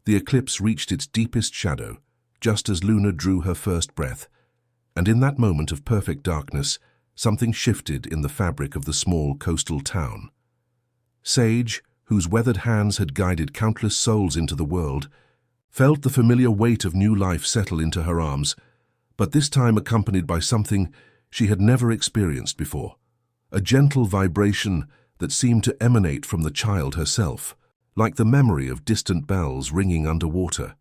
The eclipse reached its deepest shadow, just as Luna drew her first breath, and in that moment of perfect darkness, something shifted in the fabric of the small coastal town. Sage, whose weathered hands had guided countless souls into the world, felt the familiar weight of new life settle into her arms, but this time accompanied by something she had never experienced before, a gentle vibration that seemed to emanate from the child herself, like the memory of distant bells ringing underwater.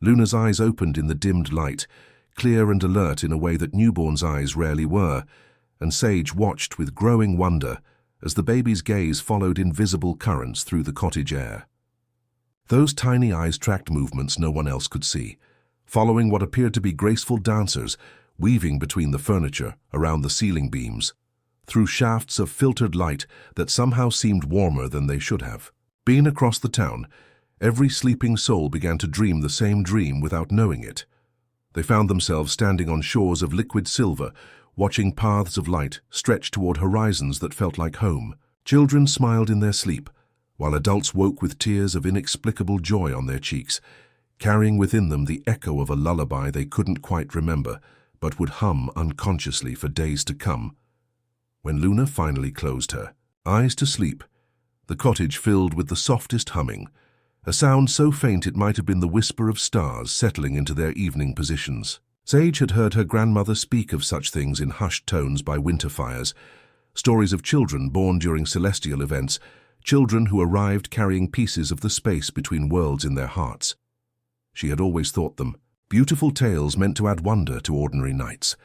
Luna's eyes opened in the dimmed light, clear and alert in a way that newborn's eyes rarely were, and Sage watched with growing wonder as the baby's gaze followed invisible currents through the cottage air. Those tiny eyes tracked movements no one else could see, following what appeared to be graceful dancers weaving between the furniture around the ceiling beams, through shafts of filtered light that somehow seemed warmer than they should have. Being across the town, every sleeping soul began to dream the same dream without knowing it. They found themselves standing on shores of liquid silver, watching paths of light stretch toward horizons that felt like home. Children smiled in their sleep, while adults woke with tears of inexplicable joy on their cheeks, carrying within them the echo of a lullaby they couldn't quite remember, but would hum unconsciously for days to come. When Luna finally closed her eyes to sleep, the cottage filled with the softest humming, a sound so faint it might have been the whisper of stars settling into their evening positions. Sage had heard her grandmother speak of such things in hushed tones by winter fires, stories of children born during celestial events, children who arrived carrying pieces of the space between worlds in their hearts. She had always thought them beautiful tales meant to add wonder to ordinary nights.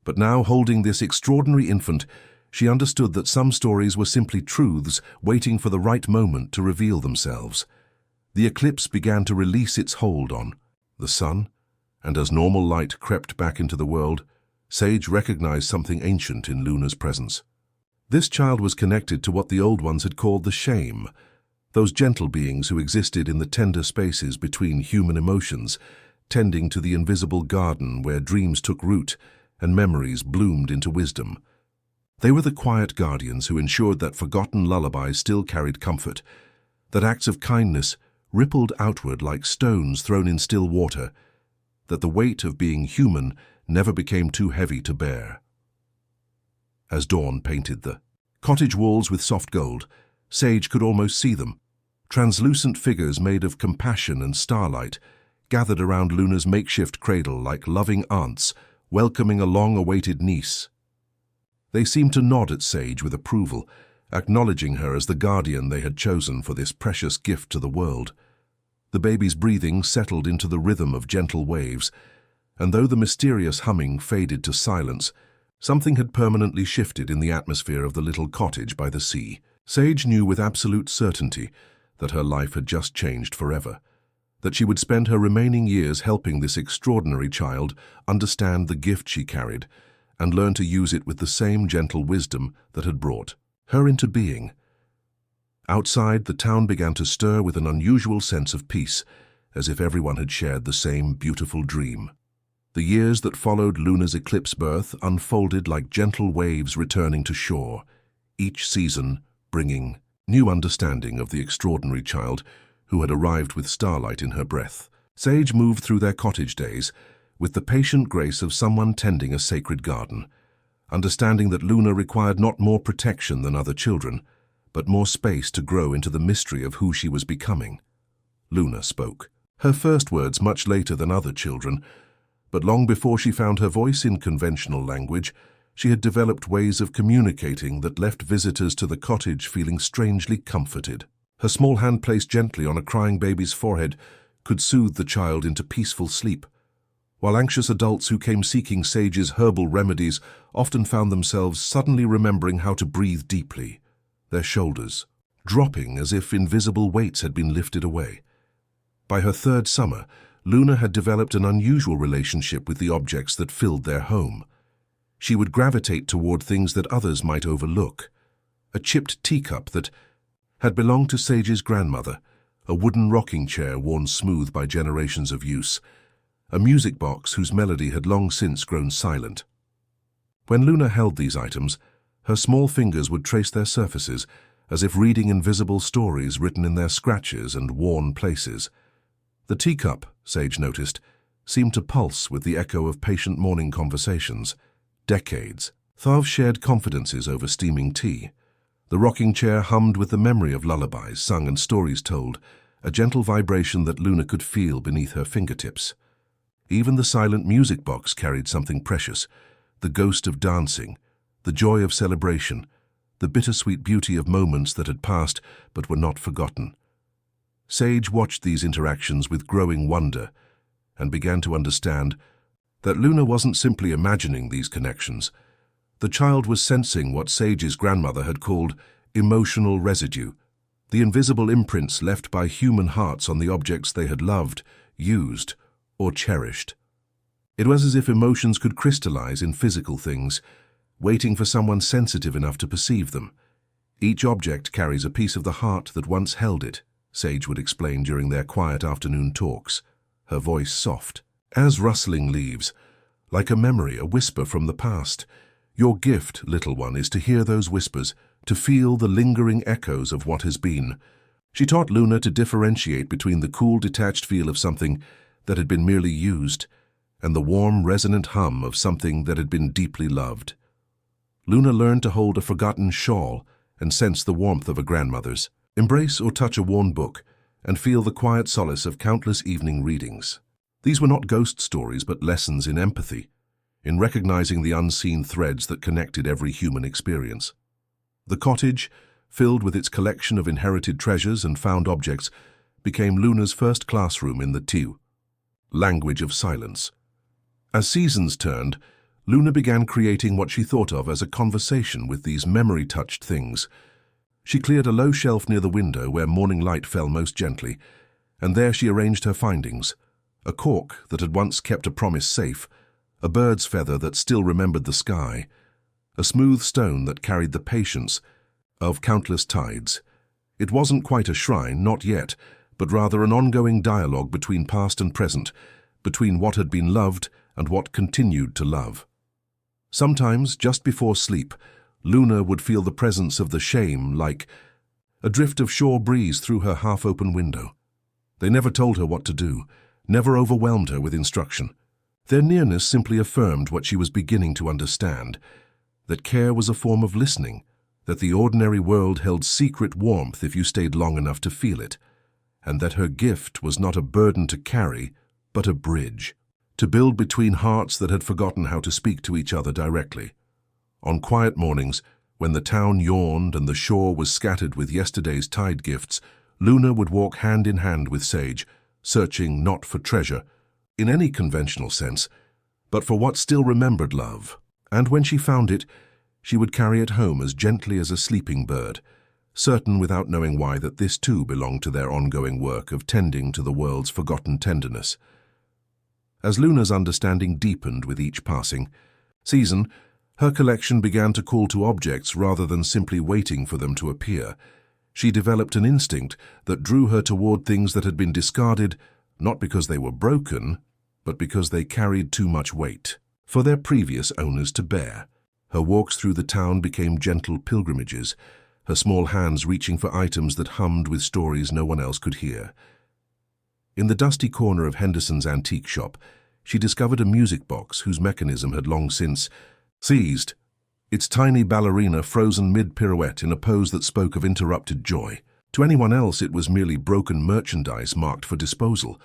But now, holding this extraordinary infant, she understood that some stories were simply truths waiting for the right moment to reveal themselves. The eclipse began to release its hold on the sun, and as normal light crept back into the world, Sage recognized something ancient in Luna's presence. This child was connected to what the old ones had called the shame, those gentle beings who existed in the tender spaces between human emotions, tending to the invisible garden where dreams took root and memories bloomed into wisdom. They were the quiet guardians who ensured that forgotten lullabies still carried comfort, that acts of kindness rippled outward like stones thrown in still water, that the weight of being human never became too heavy to bear. As dawn painted the cottage walls with soft gold, Sage could almost see them. Translucent figures made of compassion and starlight gathered around Luna's makeshift cradle like loving aunts welcoming a long-awaited niece. They seemed to nod at Sage with approval, acknowledging her as the guardian they had chosen for this precious gift to the world. The baby's breathing settled into the rhythm of gentle waves, and though the mysterious humming faded to silence, something had permanently shifted in the atmosphere of the little cottage by the sea. Sage knew with absolute certainty that her life had just changed forever, that she would spend her remaining years helping this extraordinary child understand the gift she carried and learn to use it with the same gentle wisdom that had brought her into being. Outside, the town began to stir with an unusual sense of peace, as if everyone had shared the same beautiful dream. The years that followed Luna's eclipse birth unfolded like gentle waves returning to shore, each season bringing new understanding of the extraordinary child who had arrived with starlight in her breath. Sage moved through their cottage days with the patient grace of someone tending a sacred garden, understanding that Luna required not more protection than other children, but more space to grow into the mystery of who she was becoming. Luna spoke, her first words much later than other children, but long before she found her voice in conventional language, she had developed ways of communicating that left visitors to the cottage feeling strangely comforted. Her small hand placed gently on a crying baby's forehead could soothe the child into peaceful sleep, while anxious adults who came seeking Sage's herbal remedies often found themselves suddenly remembering how to breathe deeply, their shoulders dropping as if invisible weights had been lifted away. By her third summer, Luna had developed an unusual relationship with the objects that filled their home. She would gravitate toward things that others might overlook. A chipped teacup that had belonged to Sage's grandmother, a wooden rocking chair worn smooth by generations of use, a music box whose melody had long since grown silent. When Luna held these items, her small fingers would trace their surfaces, as if reading invisible stories written in their scratches and worn places. The teacup, Sage noticed, seemed to pulse with the echo of patient morning conversations. Decades. Thav shared confidences over steaming tea. The rocking chair hummed with the memory of lullabies sung and stories told, a gentle vibration that Luna could feel beneath her fingertips. Even the silent music box carried something precious, the ghost of dancing, the joy of celebration, the bittersweet beauty of moments that had passed but were not forgotten. Sage watched these interactions with growing wonder and began to understand that Luna wasn't simply imagining these connections. The child was sensing what Sage's grandmother had called emotional residue, the invisible imprints left by human hearts on the objects they had loved, used, or cherished. It was as if emotions could crystallize in physical things, waiting for someone sensitive enough to perceive them. Each object carries a piece of the heart that once held it, Sage would explain during their quiet afternoon talks, her voice soft, as rustling leaves, like a memory, a whisper from the past. Your gift, little one, is to hear those whispers, to feel the lingering echoes of what has been. She taught Luna to differentiate between the cool, detached feel of something that had been merely used and the warm, resonant hum of something that had been deeply loved. Luna learned to hold a forgotten shawl and sense the warmth of a grandmother's, embrace or touch a worn book, and feel the quiet solace of countless evening readings. These were not ghost stories but lessons in empathy, in recognizing the unseen threads that connected every human experience. The cottage, filled with its collection of inherited treasures and found objects, became Luna's first classroom in the Tiu, language of silence. As seasons turned, Luna began creating what she thought of as a conversation with these memory-touched things. She cleared a low shelf near the window where morning light fell most gently, and there she arranged her findings: a cork that had once kept a promise safe, a bird's feather that still remembered the sky, a smooth stone that carried the patience of countless tides. It wasn't quite a shrine, not yet, but rather an ongoing dialogue between past and present, between what had been loved and what continued to love. Sometimes, just before sleep, Luna would feel the presence of the shame, like a drift of shore breeze through her half-open window. They never told her what to do, never overwhelmed her with instruction. Their nearness simply affirmed what she was beginning to understand, that care was a form of listening, that the ordinary world held secret warmth if you stayed long enough to feel it, and that her gift was not a burden to carry, but a bridge, to build between hearts that had forgotten how to speak to each other directly. On quiet mornings, when the town yawned and the shore was scattered with yesterday's tide gifts, Luna would walk hand in hand with Sage, searching not for treasure, in any conventional sense, but for what still remembered love. And when she found it, she would carry it home as gently as a sleeping bird, certain without knowing why that this too belonged to their ongoing work of tending to the world's forgotten tenderness. As Luna's understanding deepened with each passing season, her collection began to call to objects rather than simply waiting for them to appear. She developed an instinct that drew her toward things that had been discarded, not because they were broken, but because they carried too much weight for their previous owners to bear. Her walks through the town became gentle pilgrimages, her small hands reaching for items that hummed with stories no one else could hear. In the dusty corner of Henderson's antique shop, she discovered a music box whose mechanism had long since seized, its tiny ballerina frozen mid-pirouette in a pose that spoke of interrupted joy. To anyone else it was merely broken merchandise marked for disposal,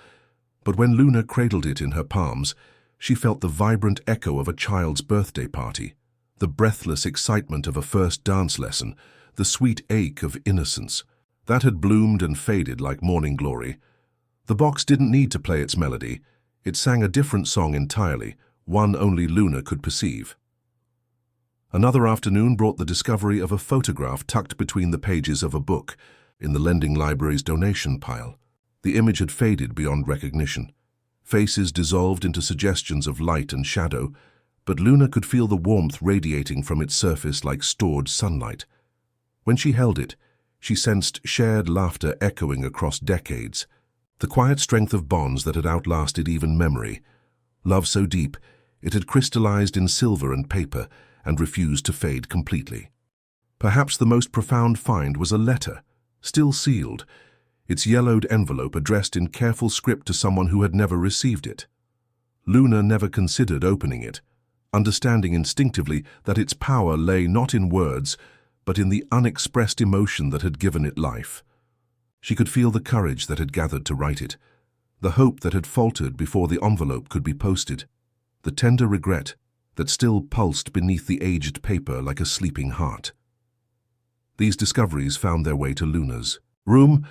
but when Luna cradled it in her palms, she felt the vibrant echo of a child's birthday party, the breathless excitement of a first dance lesson, the sweet ache of innocence. That had bloomed and faded like morning glory. The box didn't need to play its melody. It sang a different song entirely, one only Luna could perceive. Another afternoon brought the discovery of a photograph tucked between the pages of a book in the lending library's donation pile. The image had faded beyond recognition. Faces dissolved into suggestions of light and shadow, but Luna could feel the warmth radiating from its surface like stored sunlight. When she held it, she sensed shared laughter echoing across decades, the quiet strength of bonds that had outlasted even memory. Love so deep, it had crystallized in silver and paper and refused to fade completely. Perhaps the most profound find was a letter, still sealed. its yellowed envelope addressed in careful script to someone who had never received it. Luna never considered opening it, understanding instinctively that its power lay not in words, but in the unexpressed emotion that had given it life. She could feel the courage that had gathered to write it, the hope that had faltered before the envelope could be posted, the tender regret that still pulsed beneath the aged paper like a sleeping heart. These discoveries found their way to Luna's room,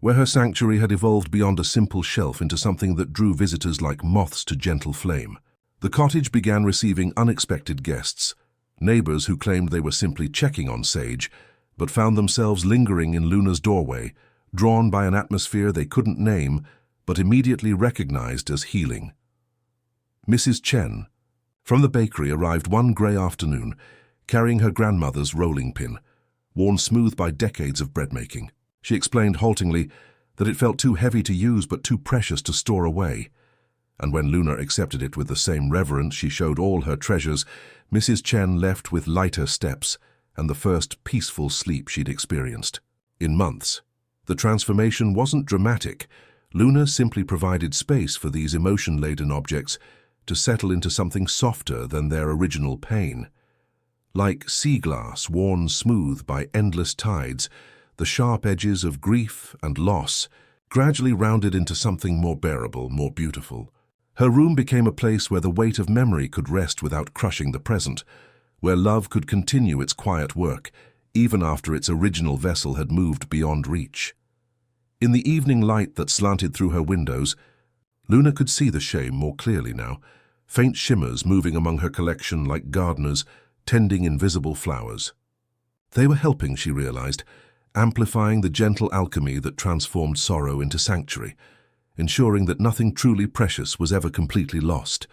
where her sanctuary had evolved beyond a simple shelf into something that drew visitors like moths to gentle flame. The cottage began receiving unexpected guests, neighbors who claimed they were simply checking on Sage, but found themselves lingering in Luna's doorway, drawn by an atmosphere they couldn't name, but immediately recognized as healing. Mrs. Chen, from the bakery, arrived one grey afternoon, carrying her grandmother's rolling pin, worn smooth by decades of bread-making. She explained haltingly that it felt too heavy to use but too precious to store away. And when Luna accepted it with the same reverence she showed all her treasures, Mrs. Chen left with lighter steps and the first peaceful sleep she'd experienced in months. The transformation wasn't dramatic. Luna simply provided space for these emotion-laden objects to settle into something softer than their original pain. Like sea glass worn smooth by endless tides, the sharp edges of grief and loss gradually rounded into something more bearable, more beautiful. Her room became a place where the weight of memory could rest without crushing the present, where love could continue its quiet work, even after its original vessel had moved beyond reach. In the evening light that slanted through her windows, Luna could see the Shaym more clearly now, faint shimmers moving among her collection like gardeners tending invisible flowers. They were helping, she realized, amplifying the gentle alchemy that transformed sorrow into sanctuary, ensuring that nothing truly precious was ever completely lost.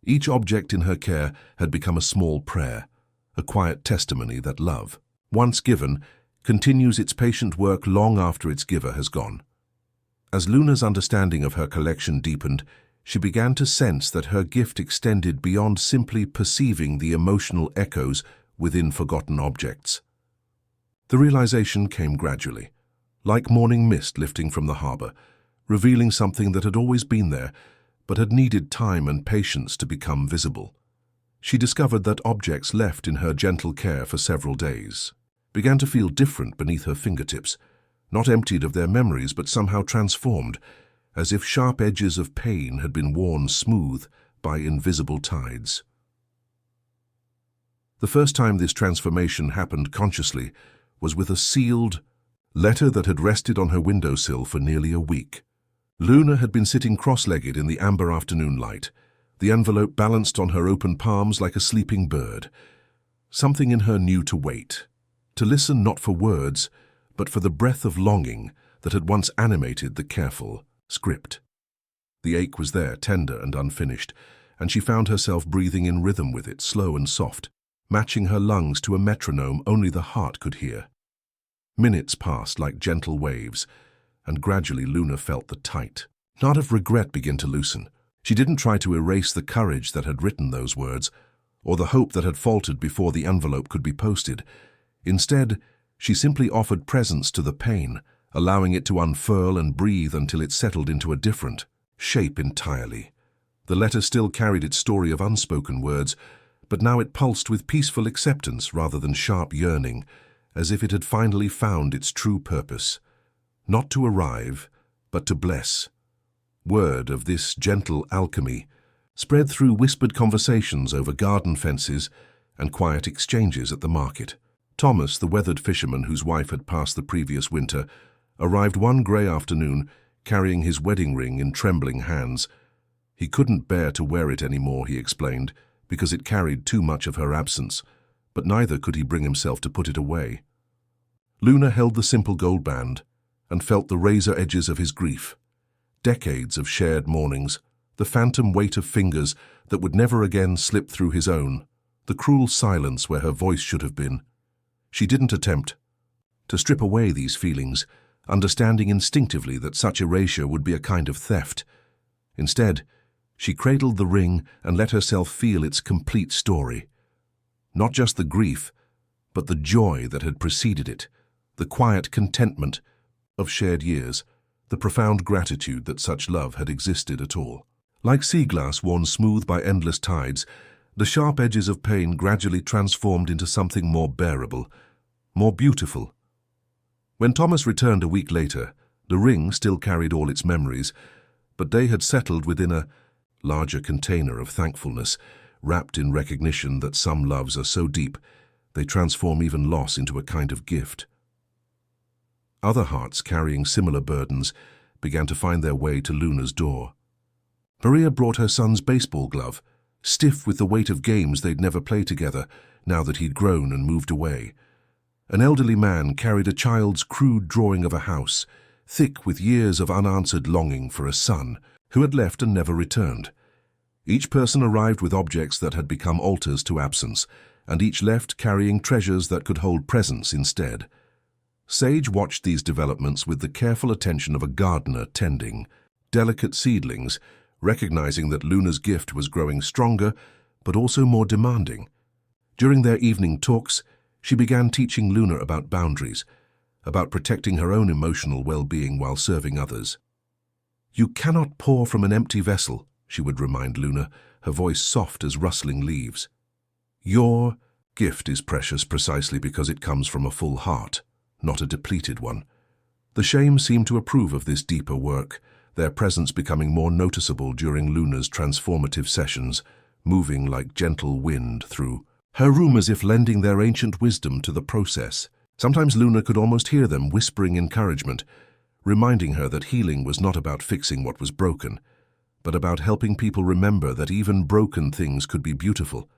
Each object in her care had become a small prayer, a quiet testimony that love, once given, continues its patient work long after its giver has gone. As Luna's understanding of her collection deepened, she began to sense that her gift extended beyond simply perceiving the emotional echoes within forgotten objects. The realization came gradually, like morning mist lifting from the harbor, revealing something that had always been there, but had needed time and patience to become visible. She discovered that objects left in her gentle care for several days began to feel different beneath her fingertips, not emptied of their memories but somehow transformed, as if sharp edges of pain had been worn smooth by invisible tides. The first time this transformation happened consciously was with a sealed letter that had rested on her windowsill for nearly a week. Luna had been sitting cross-legged in the amber afternoon light, the envelope balanced on her open palms like a sleeping bird. Something in her knew to wait, to listen not for words, but for the breath of longing that had once animated the careful script. The ache was there, tender and unfinished, and she found herself breathing in rhythm with it, slow and soft, matching her lungs to a metronome only the heart could hear. Minutes passed like gentle waves, and gradually Luna felt the tight knot of regret begin to loosen. She didn't try to erase the courage that had written those words, or the hope that had faltered before the envelope could be posted. Instead, she simply offered presence to the pain, allowing it to unfurl and breathe until it settled into a different shape entirely. The letter still carried its story of unspoken words, but now it pulsed with peaceful acceptance rather than sharp yearning, as if it had finally found its true purpose. Not to arrive, but to bless. Word of this gentle alchemy spread through whispered conversations over garden fences and quiet exchanges at the market. Thomas, the weathered fisherman whose wife had passed the previous winter, arrived one grey afternoon carrying his wedding ring in trembling hands. He couldn't bear to wear it anymore, he explained, because it carried too much of her absence, but neither could he bring himself to put it away. Luna held the simple gold band and felt the razor edges of his grief. Decades of shared mornings, the phantom weight of fingers that would never again slip through his own, the cruel silence where her voice should have been. She didn't attempt to strip away these feelings, understanding instinctively that such erasure would be a kind of theft. Instead, she cradled the ring and let herself feel its complete story. Not just the grief, but the joy that had preceded it, the quiet contentment of shared years, the profound gratitude that such love had existed at all. Like sea glass worn smooth by endless tides, the sharp edges of pain gradually transformed into something more bearable, more beautiful. When Thomas returned a week later, the ring still carried all its memories, but they had settled within a larger container of thankfulness, wrapped in recognition that some loves are so deep they transform even loss into a kind of gift. Other hearts carrying similar burdens began to find their way to Luna's door. Maria brought her son's baseball glove, stiff with the weight of games they'd never played together now that he'd grown and moved away. An elderly man carried a child's crude drawing of a house, thick with years of unanswered longing for a son who had left and never returned. Each person arrived with objects that had become altars to absence, and each left carrying treasures that could hold presence instead. Sage watched these developments with the careful attention of a gardener tending delicate seedlings, recognizing that Luna's gift was growing stronger, but also more demanding. During their evening talks, she began teaching Luna about boundaries, about protecting her own emotional well-being while serving others. "You cannot pour from an empty vessel," she would remind Luna, her voice soft as rustling leaves. "Your gift is precious precisely because it comes from a full heart, not a depleted one." The Shaym seemed to approve of this deeper work, their presence becoming more noticeable during Luna's transformative sessions, moving like gentle wind through her room as if lending their ancient wisdom to the process. Sometimes Luna could almost hear them whispering encouragement, reminding her that healing was not about fixing what was broken, but about helping people remember that even broken things could be beautiful,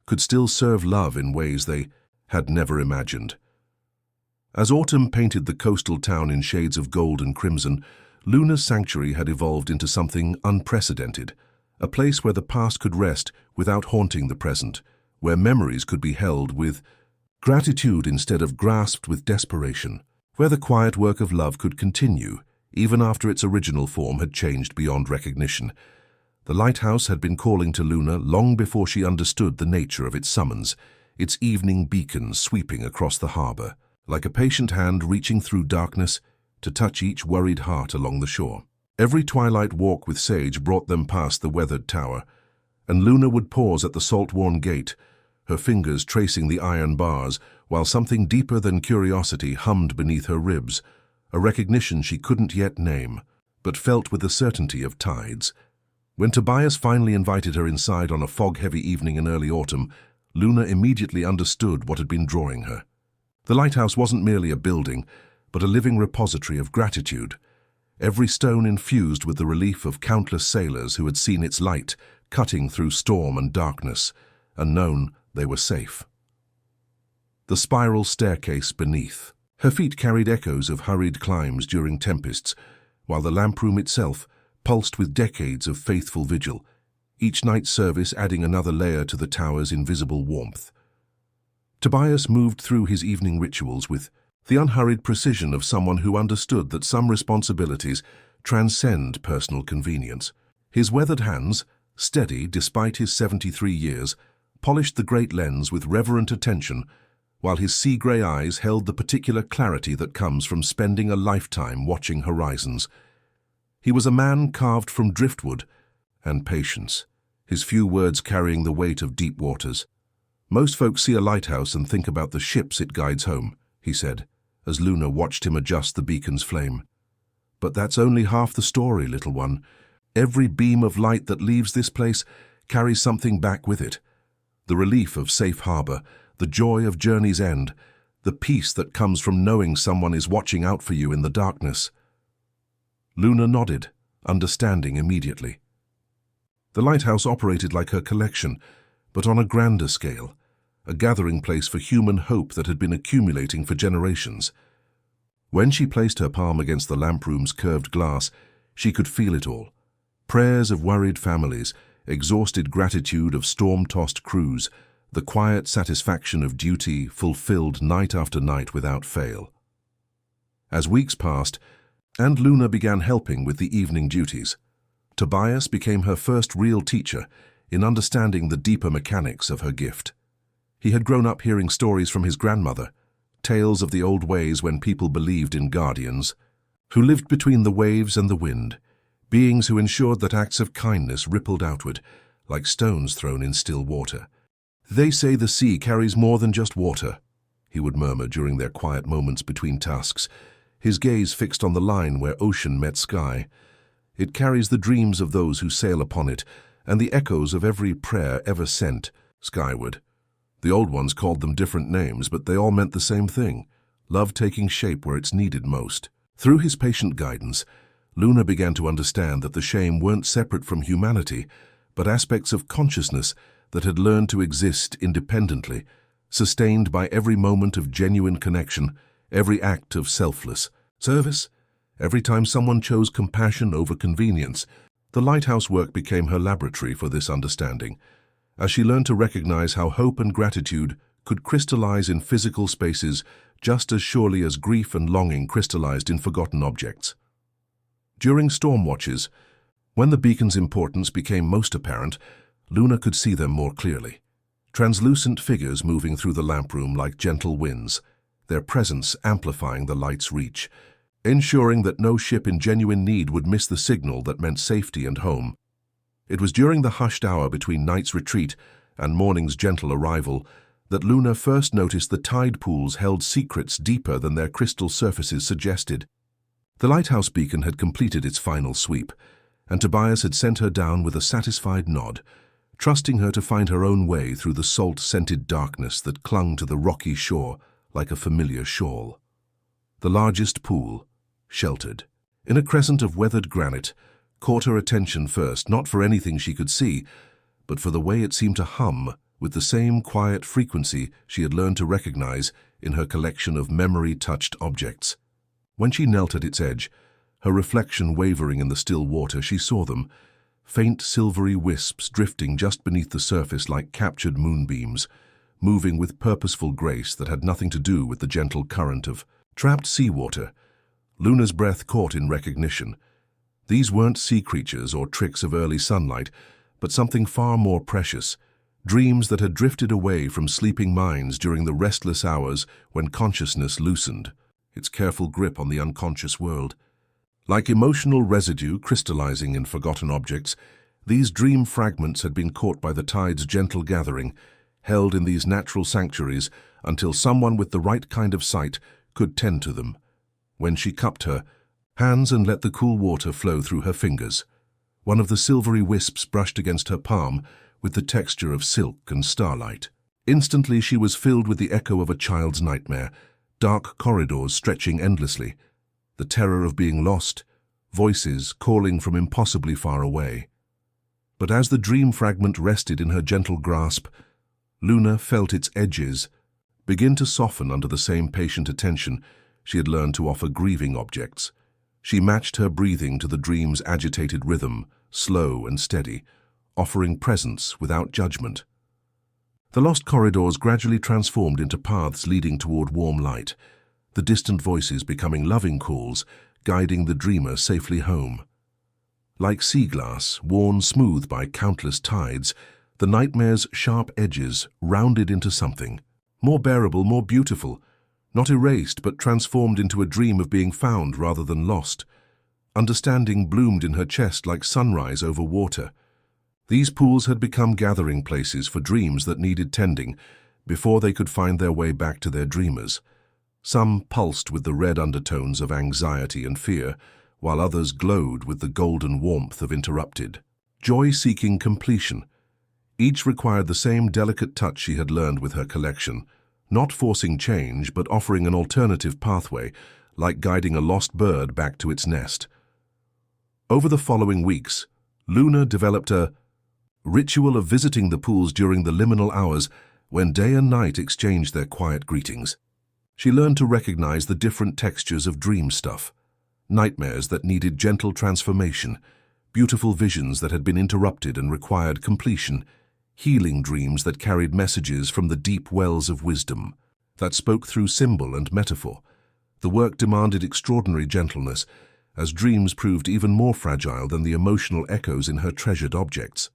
could still serve love in ways they had never imagined. As autumn painted the coastal town in shades of gold and crimson, Luna's sanctuary had evolved into something unprecedented, a place where the past could rest without haunting the present, where memories could be held with gratitude instead of grasped with desperation, where the quiet work of love could continue, even after its original form had changed beyond recognition. The lighthouse had been calling to Luna long before she understood the nature of its summons, its evening beacon sweeping across the harbor, like a patient hand reaching through darkness to touch each worried heart along the shore. Every twilight walk with Sage brought them past the weathered tower, and Luna would pause at the salt-worn gate, her fingers tracing the iron bars, while something deeper than curiosity hummed beneath her ribs, a recognition she couldn't yet name, but felt with the certainty of tides. When Tobias finally invited her inside on a fog-heavy evening in early autumn, Luna immediately understood what had been drawing her. The lighthouse wasn't merely a building, but a living repository of gratitude, every stone infused with the relief of countless sailors who had seen its light cutting through storm and darkness, and known they were safe. The spiral staircase beneath. Her feet carried echoes of hurried climbs during tempests, while the lamproom itself pulsed with decades of faithful vigil, each night's service adding another layer to the tower's invisible warmth. Tobias moved through his evening rituals with the unhurried precision of someone who understood that some responsibilities transcend personal convenience. His weathered hands, steady despite his 73 years, polished the great lens with reverent attention, while his sea-grey eyes held the particular clarity that comes from spending a lifetime watching horizons. He was a man carved from driftwood and patience, his few words carrying the weight of deep waters. "Most folks see a lighthouse and think about the ships it guides home," he said, as Luna watched him adjust the beacon's flame. "But that's only half the story, little one. Every beam of light that leaves this place carries something back with it. The relief of safe harbor, the joy of journey's end, the peace that comes from knowing someone is watching out for you in the darkness." Luna nodded, understanding immediately. The lighthouse operated like her collection, but on a grander scale, a gathering place for human hope that had been accumulating for generations. When she placed her palm against the lamproom's curved glass, she could feel it all. Prayers of worried families, exhausted gratitude of storm-tossed crews, the quiet satisfaction of duty fulfilled night after night without fail. As weeks passed, and Luna began helping with the evening duties, Tobias became her first real teacher in understanding the deeper mechanics of her gift. He had grown up hearing stories from his grandmother, tales of the old ways when people believed in guardians, who lived between the waves and the wind, beings who ensured that acts of kindness rippled outward, like stones thrown in still water. "They say the sea carries more than just water," he would murmur during their quiet moments between tasks, his gaze fixed on the line where ocean met sky. "It carries the dreams of those who sail upon it, and the echoes of every prayer ever sent skyward." The old ones called them different names, but they all meant the same thing: love taking shape where it's needed most. Through his patient guidance, Luna began to understand that the Shaym weren't separate from humanity, but aspects of consciousness that had learned to exist independently, sustained by every moment of genuine connection, every act of selfless service. Every time someone chose compassion over convenience, the lighthouse work became her laboratory for this understanding, as she learned to recognize how hope and gratitude could crystallize in physical spaces just as surely as grief and longing crystallized in forgotten objects. During storm watches, when the beacon's importance became most apparent, Luna could see them more clearly. Translucent figures moving through the lamp room like gentle winds, their presence amplifying the light's reach, ensuring that no ship in genuine need would miss the signal that meant safety and home. It was during the hushed hour between night's retreat and morning's gentle arrival that Luna first noticed the tide pools held secrets deeper than their crystal surfaces suggested. The lighthouse beacon had completed its final sweep, and Tobias had sent her down with a satisfied nod, trusting her to find her own way through the salt-scented darkness that clung to the rocky shore like a familiar shawl. The largest pool, sheltered in a crescent of weathered granite, caught her attention first, not for anything she could see, but for the way it seemed to hum with the same quiet frequency she had learned to recognize in her collection of memory-touched objects. When she knelt at its edge, her reflection wavering in the still water, she saw them, faint silvery wisps drifting just beneath the surface like captured moonbeams, moving with purposeful grace that had nothing to do with the gentle current of trapped seawater. Luna's breath caught in recognition. These weren't sea creatures or tricks of early sunlight, but something far more precious, dreams that had drifted away from sleeping minds during the restless hours when consciousness loosened its careful grip on the unconscious world. Like emotional residue crystallizing in forgotten objects, these dream fragments had been caught by the tide's gentle gathering, held in these natural sanctuaries until someone with the right kind of sight could tend to them. When she cupped her hands and let the cool water flow through her fingers, one of the silvery wisps brushed against her palm with the texture of silk and starlight. Instantly she was filled with the echo of a child's nightmare, dark corridors stretching endlessly, the terror of being lost, voices calling from impossibly far away. But as the dream fragment rested in her gentle grasp, Luna felt its edges begin to soften under the same patient attention she had learned to offer grieving objects. She matched her breathing to the dream's agitated rhythm, slow and steady, offering presence without judgment. The lost corridors gradually transformed into paths leading toward warm light, the distant voices becoming loving calls, guiding the dreamer safely home. Like sea glass, worn smooth by countless tides, the nightmare's sharp edges rounded into something more bearable, more beautiful, not erased but transformed into a dream of being found rather than lost. Understanding bloomed in her chest like sunrise over water. These pools had become gathering places for dreams that needed tending before they could find their way back to their dreamers. Some pulsed with the red undertones of anxiety and fear, while others glowed with the golden warmth of interrupted, joy-seeking completion. Each required the same delicate touch she had learned with her collection, not forcing change but offering an alternative pathway, like guiding a lost bird back to its nest. Over the following weeks, Luna developed a ritual of visiting the pools during the liminal hours when day and night exchanged their quiet greetings. She learned to recognize the different textures of dream stuff, nightmares that needed gentle transformation, beautiful visions that had been interrupted and required completion, healing dreams that carried messages from the deep wells of wisdom that spoke through symbol and metaphor. The work demanded extraordinary gentleness, as dreams proved even more fragile than the emotional echoes in her treasured objects.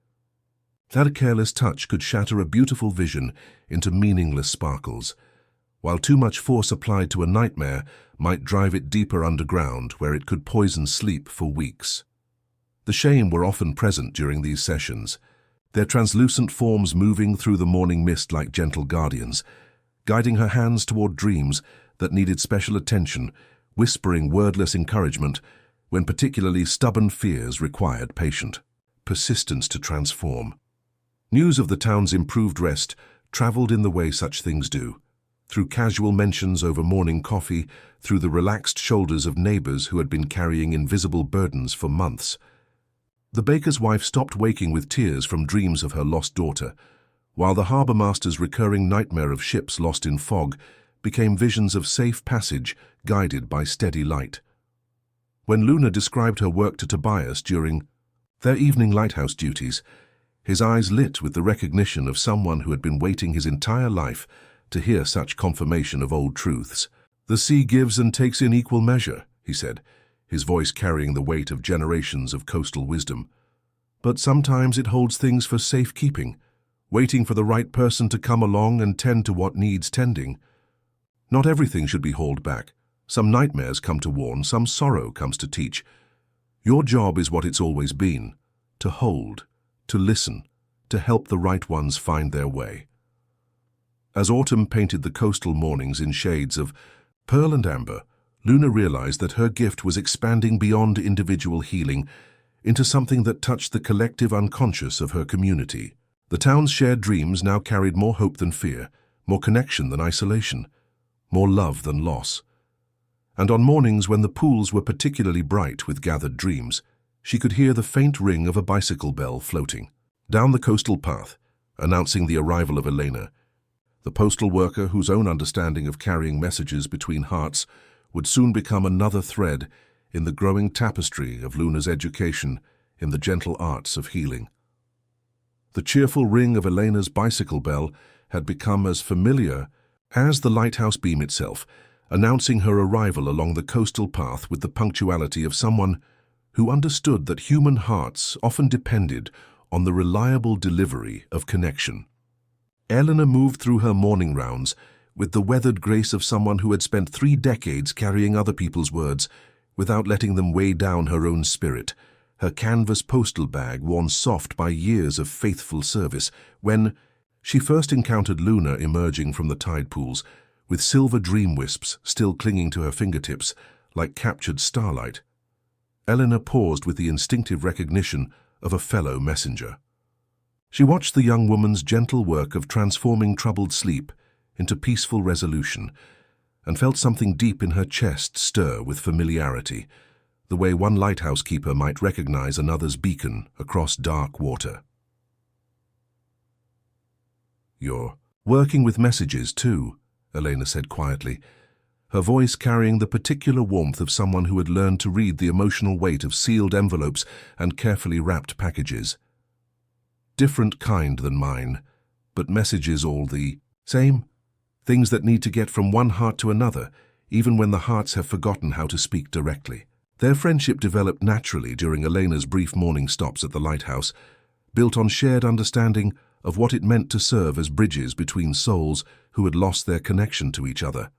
That careless touch could shatter a beautiful vision into meaningless sparkles, while too much force applied to a nightmare might drive it deeper underground where it could poison sleep for weeks. The Shaym were often present during these sessions, their translucent forms moving through the morning mist like gentle guardians, guiding her hands toward dreams that needed special attention, whispering wordless encouragement when particularly stubborn fears required patient persistence to transform. News of the town's improved rest traveled in the way such things do, through casual mentions over morning coffee, through the relaxed shoulders of neighbors who had been carrying invisible burdens for months. The baker's wife stopped waking with tears from dreams of her lost daughter, while the harbor master's recurring nightmare of ships lost in fog became visions of safe passage guided by steady light. When Luna described her work to Tobias during their evening lighthouse duties, his eyes lit with the recognition of someone who had been waiting his entire life to hear such confirmation of old truths. "The sea gives and takes in equal measure," he said, his voice carrying the weight of generations of coastal wisdom. "But sometimes it holds things for safekeeping, waiting for the right person to come along and tend to what needs tending. Not everything should be hauled back. Some nightmares come to warn, some sorrow comes to teach. Your job is what it's always been, to hold, to listen, to help the right ones find their way." As autumn painted the coastal mornings in shades of pearl and amber, Luna realized that her gift was expanding beyond individual healing into something that touched the collective unconscious of her community. The town's shared dreams now carried more hope than fear, more connection than isolation, more love than loss. And on mornings when the pools were particularly bright with gathered dreams, she could hear the faint ring of a bicycle bell floating down the coastal path, announcing the arrival of Elena, the postal worker whose own understanding of carrying messages between hearts would soon become another thread in the growing tapestry of Luna's education in the gentle arts of healing. The cheerful ring of Elena's bicycle bell had become as familiar as the lighthouse beam itself, announcing her arrival along the coastal path with the punctuality of someone who understood that human hearts often depended on the reliable delivery of connection. Elena moved through her morning rounds with the weathered grace of someone who had spent 3 decades carrying other people's words without letting them weigh down her own spirit, her canvas postal bag worn soft by years of faithful service. When she first encountered Luna emerging from the tide pools, with silver dream wisps still clinging to her fingertips like captured starlight, Elena paused with the instinctive recognition of a fellow messenger. She watched the young woman's gentle work of transforming troubled sleep into peaceful resolution and felt something deep in her chest stir with familiarity, the way one lighthouse keeper might recognize another's beacon across dark water. "You're working with messages too," Elena said quietly, her voice carrying the particular warmth of someone who had learned to read the emotional weight of sealed envelopes and carefully wrapped packages. "Different kind than mine, but messages all the same. Things that need to get from one heart to another, even when the hearts have forgotten how to speak directly." Their friendship developed naturally during Elena's brief morning stops at the lighthouse, built on shared understanding of what it meant to serve as bridges between souls who had lost their connection to each other.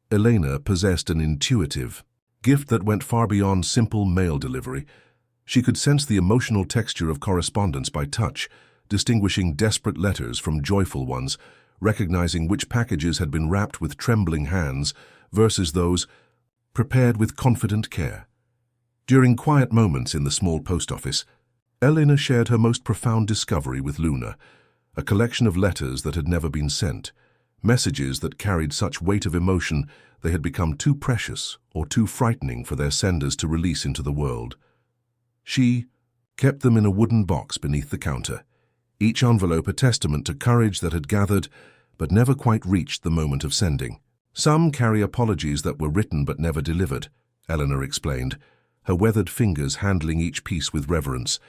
Elena possessed an intuitive gift that went far beyond simple mail delivery. She could sense the emotional texture of correspondence by touch, distinguishing desperate letters from joyful ones, recognizing which packages had been wrapped with trembling hands versus those prepared with confident care. During quiet moments in the small post office, Elena shared her most profound discovery with Luna, a collection of letters that had never been sent, messages that carried such weight of emotion they had become too precious or too frightening for their senders to release into the world. She kept them in a wooden box beneath the counter, each envelope a testament to courage that had gathered but never quite reached the moment of sending. "Some carry apologies that were written but never delivered," Eleanor explained, her weathered fingers handling each piece with reverence.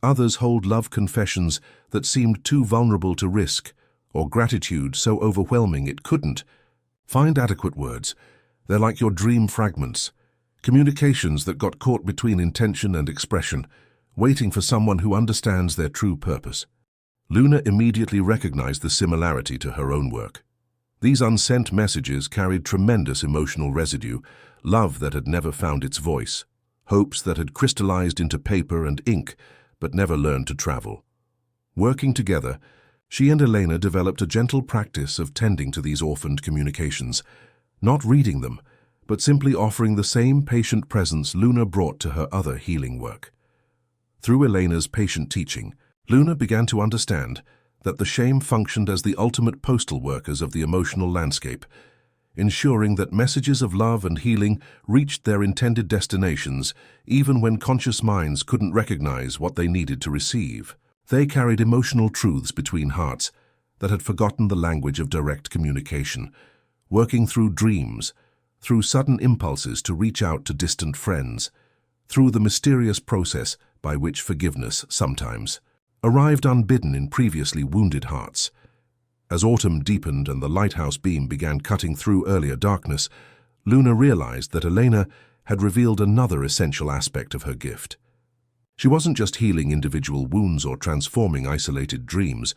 "Others hold love confessions that seemed too vulnerable to risk, or gratitude so overwhelming it couldn't find adequate words. They're like your dream fragments, communications that got caught between intention and expression, waiting for someone who understands their true purpose." Luna immediately recognized the similarity to her own work. These unsent messages carried tremendous emotional residue, love that had never found its voice, hopes that had crystallized into paper and ink but never learned to travel. Working together, she and Elena developed a gentle practice of tending to these orphaned communications, not reading them, but simply offering the same patient presence Luna brought to her other healing work. Through Elena's patient teaching, Luna began to understand that the Shaym functioned as the ultimate postal workers of the emotional landscape, ensuring that messages of love and healing reached their intended destinations even when conscious minds couldn't recognize what they needed to receive. They carried emotional truths between hearts that had forgotten the language of direct communication, working through dreams, through sudden impulses to reach out to distant friends, through the mysterious process by which forgiveness sometimes arrived unbidden in previously wounded hearts. As autumn deepened and the lighthouse beam began cutting through earlier darkness, Luna realized that Elena had revealed another essential aspect of her gift. She wasn't just healing individual wounds or transforming isolated dreams.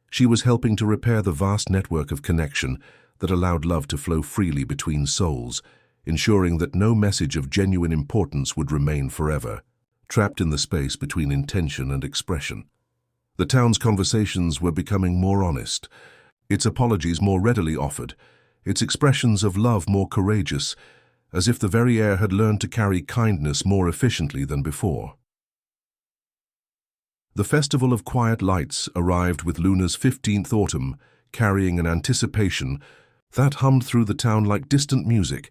She was helping to repair the vast network of connection that allowed love to flow freely between souls, ensuring that no message of genuine importance would remain forever, trapped in the space between intention and expression. The town's conversations were becoming more honest, its apologies more readily offered, its expressions of love more courageous, as if the very air had learned to carry kindness more efficiently than before. The Festival of Quiet Lights arrived with Luna's 15th autumn, carrying an anticipation that hummed through the town like distant music,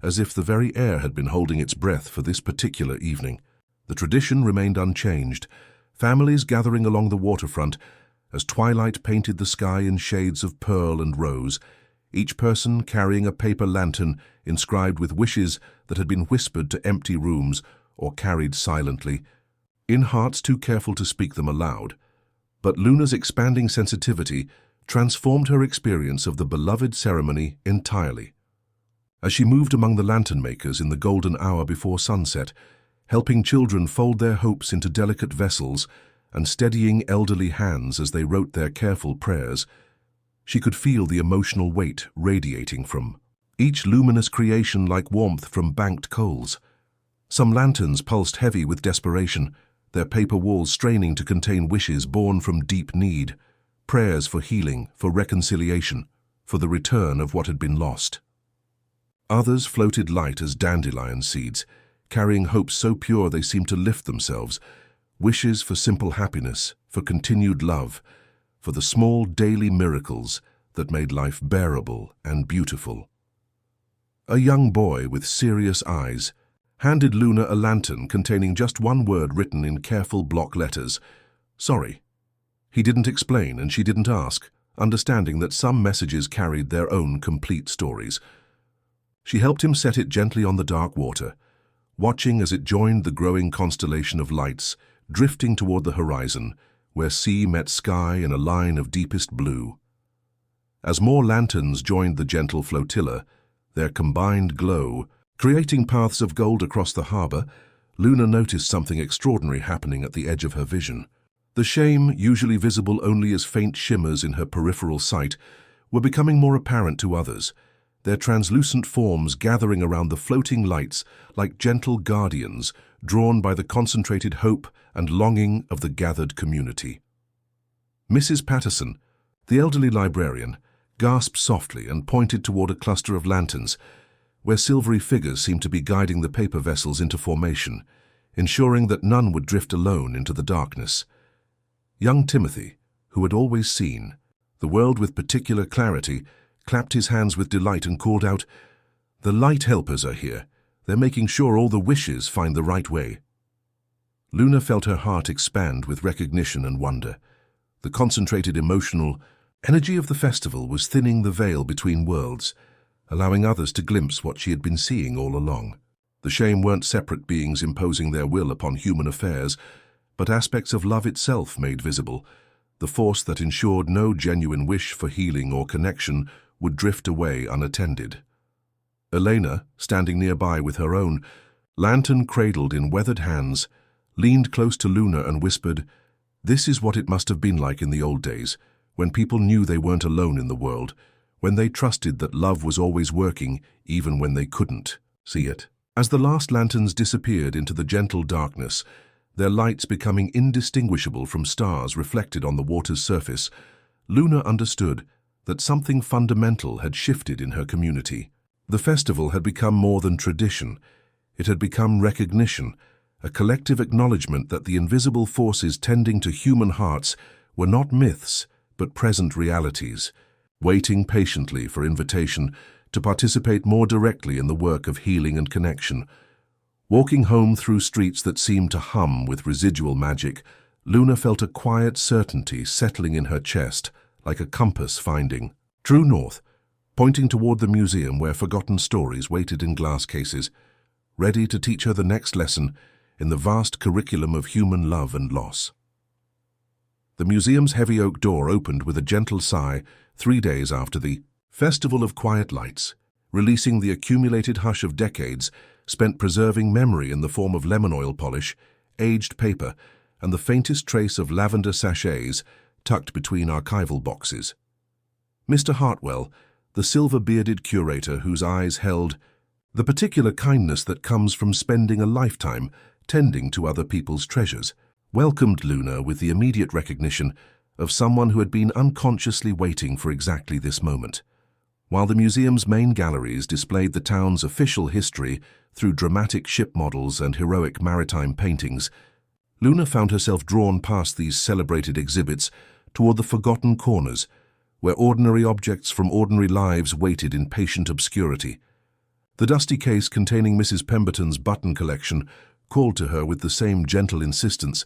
as if the very air had been holding its breath for this particular evening. The tradition remained unchanged, families gathering along the waterfront as twilight painted the sky in shades of pearl and rose, each person carrying a paper lantern inscribed with wishes that had been whispered to empty rooms or carried silently, in hearts too careful to speak them aloud. But Luna's expanding sensitivity transformed her experience of the beloved ceremony entirely. As she moved among the lantern makers in the golden hour before sunset, helping children fold their hopes into delicate vessels and steadying elderly hands as they wrote their careful prayers, she could feel the emotional weight radiating from each luminous creation like warmth from banked coals. Some lanterns pulsed heavy with desperation, their paper walls straining to contain wishes born from deep need, prayers for healing, for reconciliation, for the return of what had been lost. Others floated light as dandelion seeds, carrying hopes so pure they seemed to lift themselves, wishes for simple happiness, for continued love, for the small daily miracles that made life bearable and beautiful. A young boy with serious eyes handed Luna a lantern containing just one word written in careful block letters: "Sorry." He didn't explain and she didn't ask, understanding that some messages carried their own complete stories. She helped him set it gently on the dark water, watching as it joined the growing constellation of lights, drifting toward the horizon, where sea met sky in a line of deepest blue. As more lanterns joined the gentle flotilla, their combined glow creating paths of gold across the harbor, Luna noticed something extraordinary happening at the edge of her vision. The Shaym, usually visible only as faint shimmers in her peripheral sight, were becoming more apparent to others, their translucent forms gathering around the floating lights like gentle guardians drawn by the concentrated hope and longing of the gathered community. Mrs. Patterson, the elderly librarian, gasped softly and pointed toward a cluster of lanterns, where silvery figures seemed to be guiding the paper vessels into formation, ensuring that none would drift alone into the darkness. Young Timothy, who had always seen the world with particular clarity, clapped his hands with delight and called out, "The light helpers are here. They're making sure all the wishes find the right way." Luna felt her heart expand with recognition and wonder. The concentrated emotional energy of the festival was thinning the veil between worlds, allowing others to glimpse what she had been seeing all along. The Shaym weren't separate beings imposing their will upon human affairs, but aspects of love itself made visible, the force that ensured no genuine wish for healing or connection would drift away unattended. Elena, standing nearby with her own lantern cradled in weathered hands, leaned close to Luna and whispered, "This is what it must have been like in the old days, when people knew they weren't alone in the world, when they trusted that love was always working even when they couldn't see it. As the last lanterns disappeared into the gentle darkness, their lights becoming indistinguishable from stars reflected on the water's surface, Luna understood that something fundamental had shifted in her community. The festival had become more than tradition. It had become recognition, a collective acknowledgement that the invisible forces tending to human hearts were not myths, but present realities, waiting patiently for invitation to participate more directly in the work of healing and connection. Walking home through streets that seemed to hum with residual magic, Luna felt a quiet certainty settling in her chest, like a compass finding true north, pointing toward the museum where forgotten stories waited in glass cases, ready to teach her the next lesson in the vast curriculum of human love and loss. The museum's heavy oak door opened with a gentle sigh 3 days after the Festival of Quiet Lights, releasing the accumulated hush of decades spent preserving memory in the form of lemon oil polish, aged paper, and the faintest trace of lavender sachets tucked between archival boxes. Mr. Hartwell, the silver-bearded curator whose eyes held the particular kindness that comes from spending a lifetime tending to other people's treasures, welcomed Luna with the immediate recognition of someone who had been unconsciously waiting for exactly this moment. While the museum's main galleries displayed the town's official history through dramatic ship models and heroic maritime paintings, Luna found herself drawn past these celebrated exhibits toward the forgotten corners, where ordinary objects from ordinary lives waited in patient obscurity. The dusty case containing Mrs. Pemberton's button collection called to her with the same gentle insistence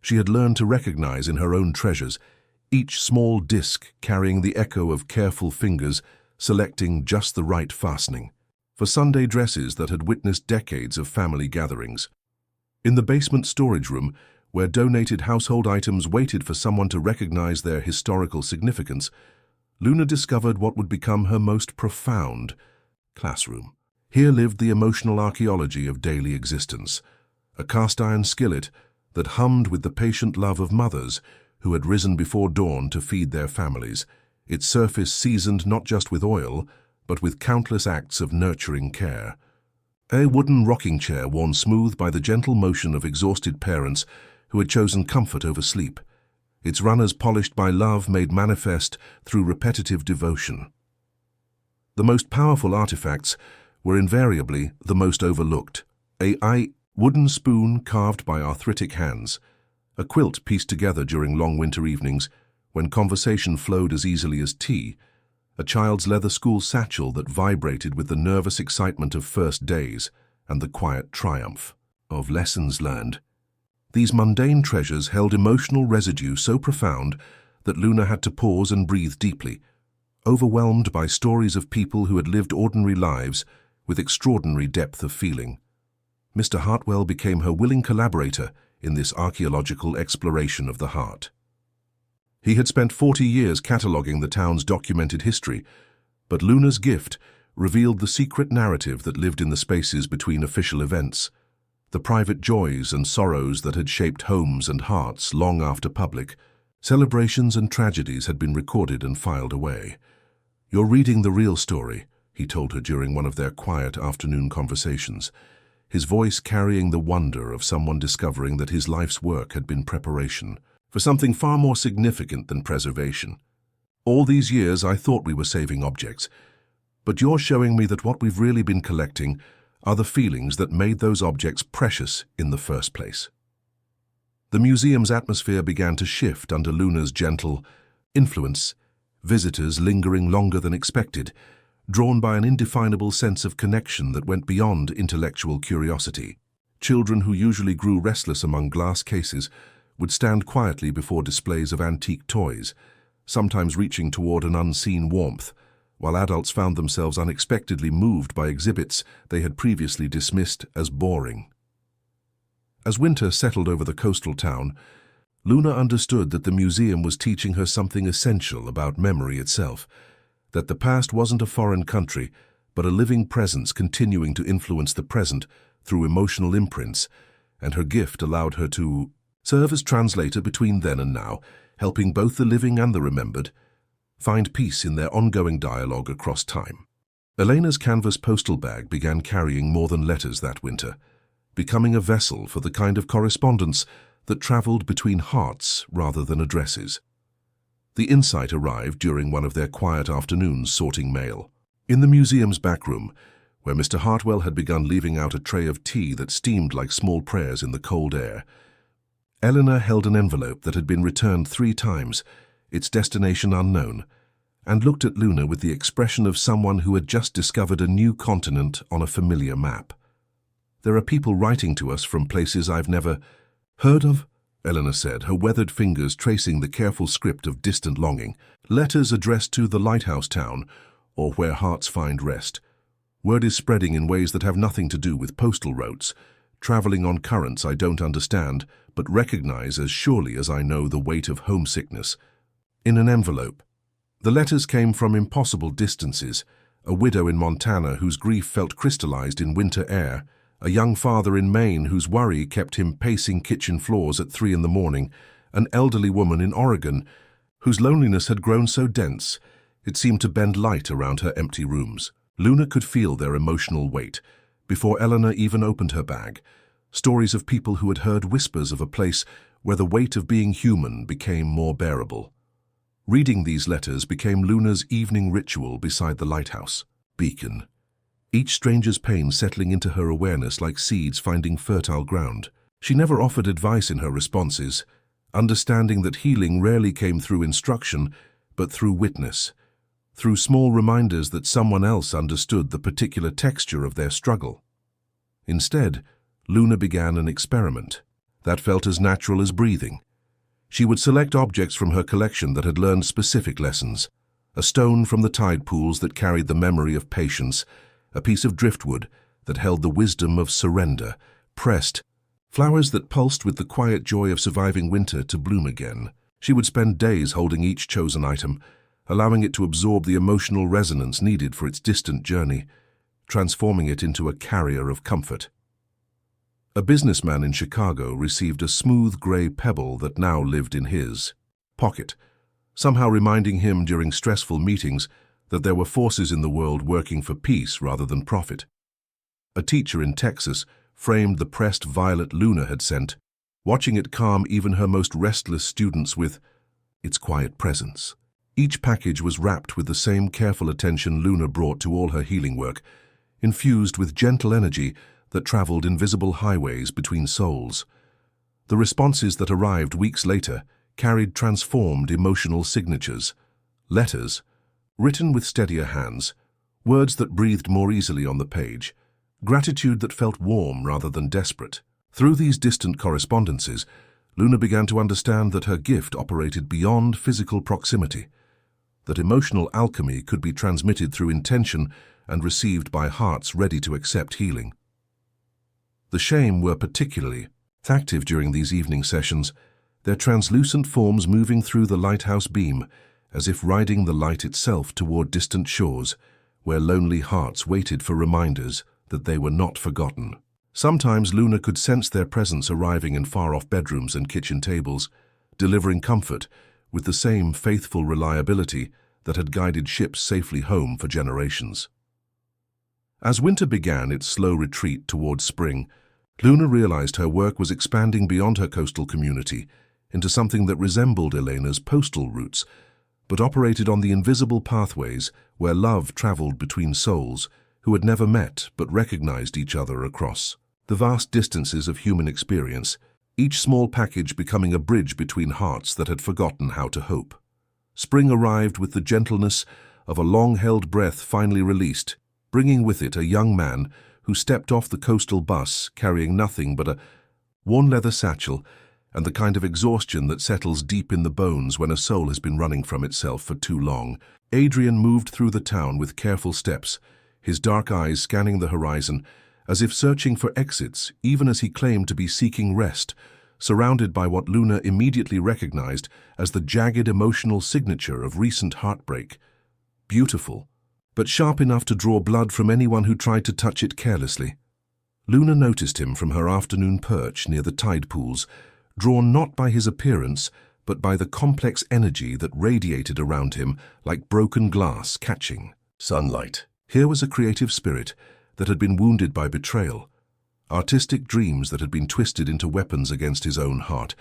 she had learned to recognize in her own treasures, each small disc carrying the echo of careful fingers selecting just the right fastening for Sunday dresses that had witnessed decades of family gatherings. In the basement storage room, where donated household items waited for someone to recognize their historical significance, Luna discovered what would become her most profound classroom. Here lived the emotional archaeology of daily existence, a cast-iron skillet that hummed with the patient love of mothers who had risen before dawn to feed their families, its surface seasoned not just with oil, but with countless acts of nurturing care. A wooden rocking chair worn smooth by the gentle motion of exhausted parents who had chosen comfort over sleep, its runners polished by love made manifest through repetitive devotion. The most powerful artifacts were invariably the most overlooked. A wooden spoon carved by arthritic hands, a quilt pieced together during long winter evenings when conversation flowed as easily as tea, a child's leather school satchel that vibrated with the nervous excitement of first days and the quiet triumph of lessons learned. These mundane treasures held emotional residue so profound that Luna had to pause and breathe deeply, overwhelmed by stories of people who had lived ordinary lives with extraordinary depth of feeling. Mr. Hartwell became her willing collaborator in this archaeological exploration of the heart. He had spent 40 years cataloguing the town's documented history, but Luna's gift revealed the secret narrative that lived in the spaces between official events, the private joys and sorrows that had shaped homes and hearts long after public celebrations and tragedies had been recorded and filed away. "You're reading the real story," he told her during one of their quiet afternoon conversations, his voice carrying the wonder of someone discovering that his life's work had been preparation for something far more significant than preservation. "All these years I thought we were saving objects, but you're showing me that what we've really been collecting are the feelings that made those objects precious in the first place." The museum's atmosphere began to shift under Luna's gentle influence, visitors lingering longer than expected, drawn by an indefinable sense of connection that went beyond intellectual curiosity. Children who usually grew restless among glass cases would stand quietly before displays of antique toys, sometimes reaching toward an unseen warmth, while adults found themselves unexpectedly moved by exhibits they had previously dismissed as boring. As winter settled over the coastal town, Luna understood that the museum was teaching her something essential about memory itself, that the past wasn't a foreign country, but a living presence continuing to influence the present through emotional imprints, and her gift allowed her to serve as translator between then and now, helping both the living and the remembered find peace in their ongoing dialogue across time. Elena's canvas postal bag began carrying more than letters that winter, becoming a vessel for the kind of correspondence that traveled between hearts rather than addresses. The insight arrived during one of their quiet afternoons sorting mail. In the museum's back room, where Mr. Hartwell had begun leaving out a tray of tea that steamed like small prayers in the cold air, Eleanor held an envelope that had been returned 3 times, its destination unknown, and looked at Luna with the expression of someone who had just discovered a new continent on a familiar map. "There are people writing to us from places I've never heard of," Eleanor said, her weathered fingers tracing the careful script of distant longing. "Letters addressed to the lighthouse town, or where hearts find rest. Word is spreading in ways that have nothing to do with postal routes, traveling on currents I don't understand, but recognize as surely as I know the weight of homesickness." In an envelope. The letters came from impossible distances: a widow in Montana whose grief felt crystallized in winter air, a young father in Maine whose worry kept him pacing kitchen floors at 3 in the morning, an elderly woman in Oregon whose loneliness had grown so dense it seemed to bend light around her empty rooms. Luna could feel their emotional weight before Eleanor even opened her bag. Stories of people who had heard whispers of a place where the weight of being human became more bearable. Reading these letters became Luna's evening ritual beside the lighthouse beacon, each stranger's pain settling into her awareness like seeds finding fertile ground. She never offered advice in her responses, understanding that healing rarely came through instruction, but through witness, through small reminders that someone else understood the particular texture of their struggle. Instead, Luna began an experiment that felt as natural as breathing. She would select objects from her collection that had learned specific lessons: a stone from the tide pools that carried the memory of patience, a piece of driftwood that held the wisdom of surrender, pressed, flowers that pulsed with the quiet joy of surviving winter to bloom again. She would spend days holding each chosen item, allowing it to absorb the emotional resonance needed for its distant journey, transforming it into a carrier of comfort. A businessman in Chicago received a smooth gray pebble that now lived in his pocket, somehow reminding him during stressful meetings that there were forces in the world working for peace rather than profit. A teacher in Texas framed the pressed violet Luna had sent, watching it calm even her most restless students with its quiet presence. Each package was wrapped with the same careful attention Luna brought to all her healing work, infused with gentle energy that traveled invisible highways between souls. The responses that arrived weeks later carried transformed emotional signatures, letters, written with steadier hands, words that breathed more easily on the page, gratitude that felt warm rather than desperate. Through these distant correspondences, Luna began to understand that her gift operated beyond physical proximity, that emotional alchemy could be transmitted through intention and received by hearts ready to accept healing. The Shaym were particularly active during these evening sessions, their translucent forms moving through the lighthouse beam, as if riding the light itself toward distant shores, where lonely hearts waited for reminders that they were not forgotten. Sometimes Luna could sense their presence arriving in far-off bedrooms and kitchen tables, delivering comfort with the same faithful reliability that had guided ships safely home for generations. As winter began its slow retreat towards spring, Luna realized her work was expanding beyond her coastal community into something that resembled Elena's postal routes, but operated on the invisible pathways where love traveled between souls who had never met but recognized each other across the vast distances of human experience, each small package becoming a bridge between hearts that had forgotten how to hope. Spring arrived with the gentleness of a long-held breath finally released, bringing with it a young man who stepped off the coastal bus carrying nothing but a worn leather satchel and the kind of exhaustion that settles deep in the bones when a soul has been running from itself for too long. Adrian moved through the town with careful steps, his dark eyes scanning the horizon as if searching for exits, even as he claimed to be seeking rest, surrounded by what Luna immediately recognized as the jagged emotional signature of recent heartbreak. Beautiful, but sharp enough to draw blood from anyone who tried to touch it carelessly. Luna noticed him from her afternoon perch near the tide pools, drawn not by his appearance, but by the complex energy that radiated around him like broken glass catching sunlight. Here was a creative spirit that had been wounded by betrayal, artistic dreams that had been twisted into weapons against his own heart,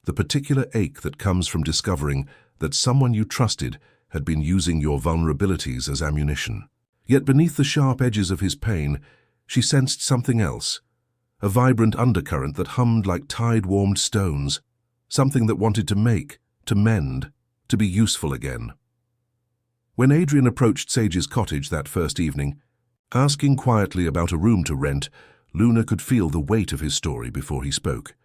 the particular ache that comes from discovering that someone you trusted had been using your vulnerabilities as ammunition. Yet beneath the sharp edges of his pain, she sensed something else, a vibrant undercurrent that hummed like tide-warmed stones, something that wanted to make, to mend, to be useful again. When Adrian approached Sage's cottage that first evening, asking quietly about a room to rent, Luna could feel the weight of his story before he spoke.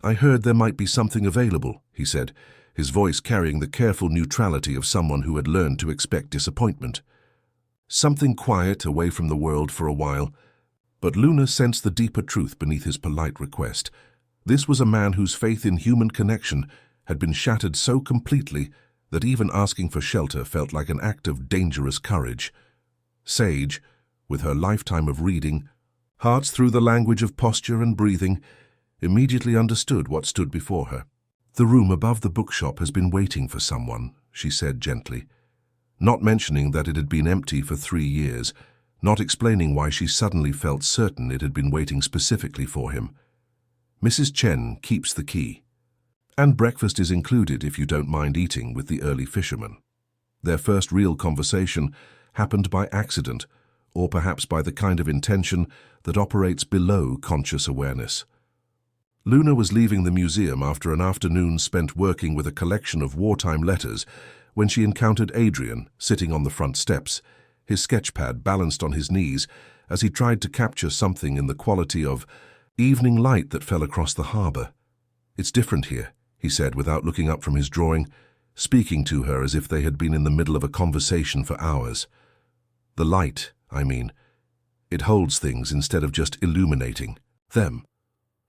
"I heard there might be something available," he said, his voice carrying the careful neutrality of someone who had learned to expect disappointment. Something quiet, away from the world for a while, but Luna sensed the deeper truth beneath his polite request. This was a man whose faith in human connection had been shattered so completely that even asking for shelter felt like an act of dangerous courage. Sage, with her lifetime of reading, hearts through the language of posture and breathing, immediately understood what stood before her. "The room above the bookshop has been waiting for someone," she said gently, not mentioning that it had been empty for 3 years, not explaining why she suddenly felt certain it had been waiting specifically for him. "Mrs. Chen keeps the key. And breakfast is included if you don't mind eating with the early fisherman." Their first real conversation happened by accident, or perhaps by the kind of intention that operates below conscious awareness. Luna was leaving the museum after an afternoon spent working with a collection of wartime letters when she encountered Adrian sitting on the front steps, his sketchpad balanced on his knees as he tried to capture something in the quality of evening light that fell across the harbor. "It's different here," he said without looking up from his drawing, speaking to her as if they had been in the middle of a conversation for hours. "The light, I mean. It holds things instead of just illuminating them.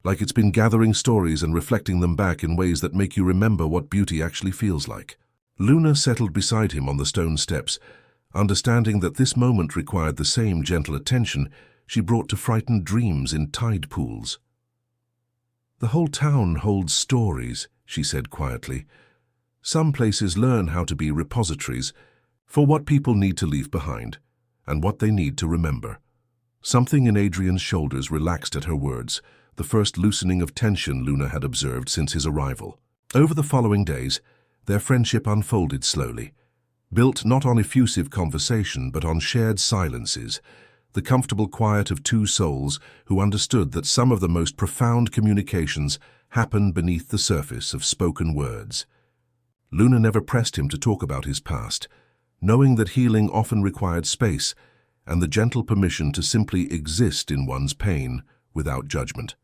Like it's been gathering stories and reflecting them back in ways that make you remember what beauty actually feels like." Luna settled beside him on the stone steps, understanding that this moment required the same gentle attention she brought to frightened dreams in tide pools. "The whole town holds stories," she said quietly. "Some places learn how to be repositories for what people need to leave behind and what they need to remember." Something in Adrian's shoulders relaxed at her words, the first loosening of tension Luna had observed since his arrival. Over the following days, their friendship unfolded slowly, built not on effusive conversation but on shared silences, the comfortable quiet of two souls who understood that some of the most profound communications happen beneath the surface of spoken words. Luna never pressed him to talk about his past, knowing that healing often required space and the gentle permission to simply exist in one's pain without judgment.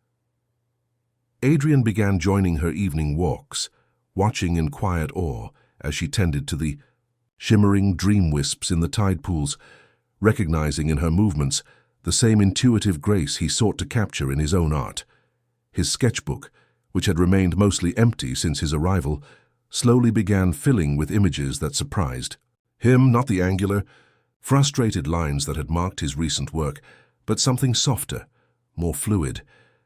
Adrian began joining her evening walks, watching in quiet awe as she tended to the shimmering dream wisps in the tide pools, recognizing in her movements the same intuitive grace he sought to capture in his own art. His sketchbook, which had remained mostly empty since his arrival, slowly began filling with images that surprised him, not the angular, frustrated lines that had marked his recent work, but something softer, more fluid,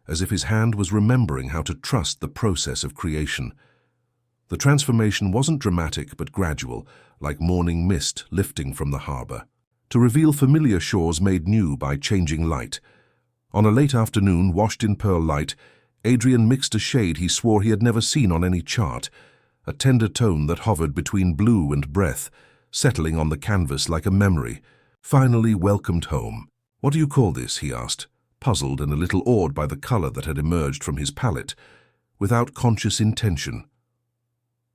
as if his hand was remembering how to trust the process of creation. The transformation wasn't dramatic but gradual, like morning mist lifting from the harbor, to reveal familiar shores made new by changing light. On a late afternoon washed in pearl light, Adrian mixed a shade he swore he had never seen on any chart, a tender tone that hovered between blue and breath, settling on the canvas like a memory, finally welcomed home. "What do you call this?" he asked, puzzled and a little awed by the color that had emerged from his palette, without conscious intention.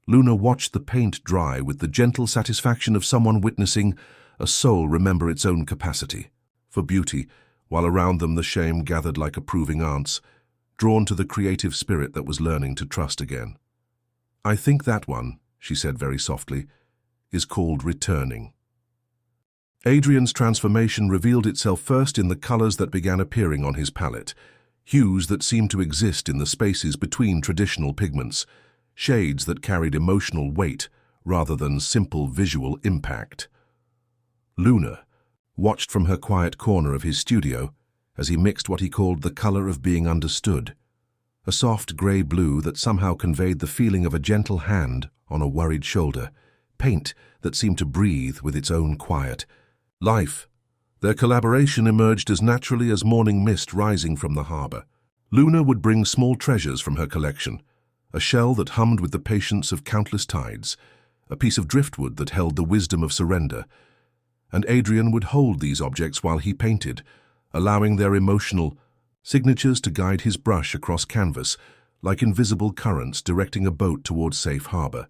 Luna watched the paint dry with the gentle satisfaction of someone witnessing a soul remember its own capacity for beauty, while around them the shame gathered like approving aunts, drawn to the creative spirit that was learning to trust again. "I think that one," she said very softly, "is called returning." Adrian's transformation revealed itself first in the colors that began appearing on his palette, hues that seemed to exist in the spaces between traditional pigments, shades that carried emotional weight rather than simple visual impact. Luna watched from her quiet corner of his studio as he mixed what he called the color of being understood, a soft grey blue that somehow conveyed the feeling of a gentle hand on a worried shoulder, paint that seemed to breathe with its own quiet life. Their collaboration emerged as naturally as morning mist rising from the harbour. Luna would bring small treasures from her collection, a shell that hummed with the patience of countless tides, a piece of driftwood that held the wisdom of surrender, and Adrian would hold these objects while he painted, allowing their emotional signatures to guide his brush across canvas like invisible currents directing a boat towards safe harbour.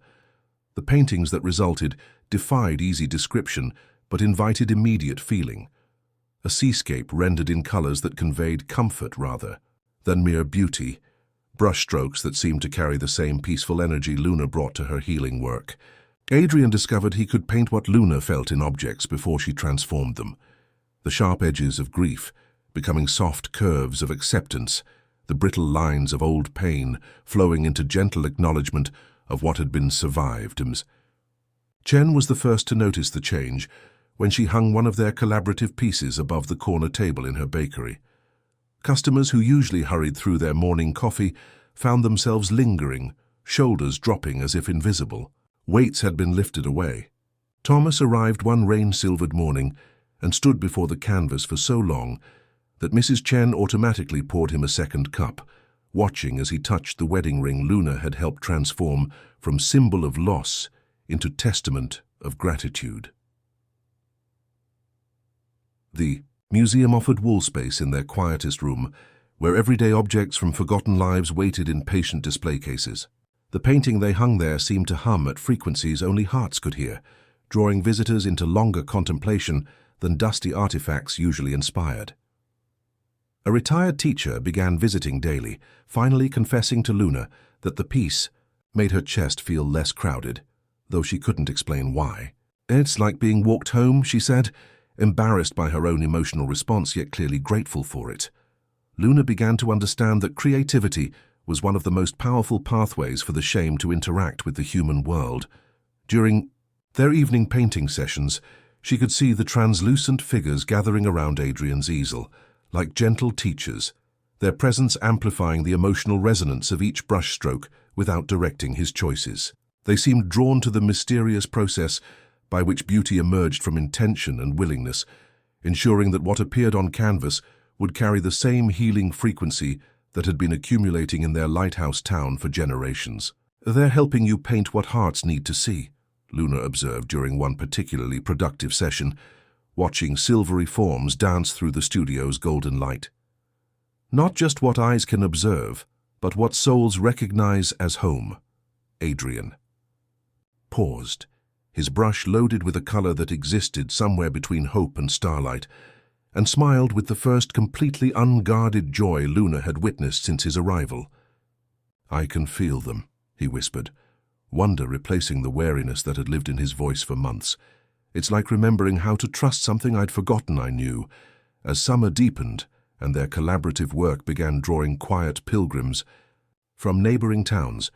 The paintings that resulted defied easy description but invited immediate feeling, a seascape rendered in colours that conveyed comfort rather than mere beauty, brushstrokes that seemed to carry the same peaceful energy Luna brought to her healing work. Adrian discovered he could paint what Luna felt in objects before she transformed them, the sharp edges of grief becoming soft curves of acceptance, the brittle lines of old pain flowing into gentle acknowledgement of what had been survived. Chen was the first to notice the change when she hung one of their collaborative pieces above the corner table in her bakery. Customers who usually hurried through their morning coffee found themselves lingering, shoulders dropping as if invisible. Weights had been lifted away. Thomas arrived one rain-silvered morning and stood before the canvas for so long that Mrs. Chen automatically poured him a second cup, watching as he touched the wedding ring Luna had helped transform from symbol of loss into testament of gratitude. The museum offered wall space in their quietest room, where everyday objects from forgotten lives waited in patient display cases. The painting they hung there seemed to hum at frequencies only hearts could hear, drawing visitors into longer contemplation than dusty artifacts usually inspired. A retired teacher began visiting daily, finally confessing to Luna that the piece made her chest feel less crowded, though she couldn't explain why. "It's like being walked home," she said, embarrassed by her own emotional response yet clearly grateful for it. Luna began to understand that creativity was one of the most powerful pathways for the Shaym to interact with the human world. During their evening painting sessions, she could see the translucent figures gathering around Adrian's easel, like gentle teachers, their presence amplifying the emotional resonance of each brushstroke without directing his choices. They seemed drawn to the mysterious process by which beauty emerged from intention and willingness, ensuring that what appeared on canvas would carry the same healing frequency that had been accumulating in their lighthouse town for generations. "They're helping you paint what hearts need to see," Luna observed during one particularly productive session, watching silvery forms dance through the studio's golden light. "Not just what eyes can observe, but what souls recognize as home." Adrian paused, his brush loaded with a color that existed somewhere between hope and starlight, and smiled with the first completely unguarded joy Luna had witnessed since his arrival. "I can feel them," he whispered, wonder replacing the wariness that had lived in his voice for months. "It's like remembering how to trust something I'd forgotten I knew." As summer deepened and their collaborative work began drawing quiet pilgrims from neighboring towns,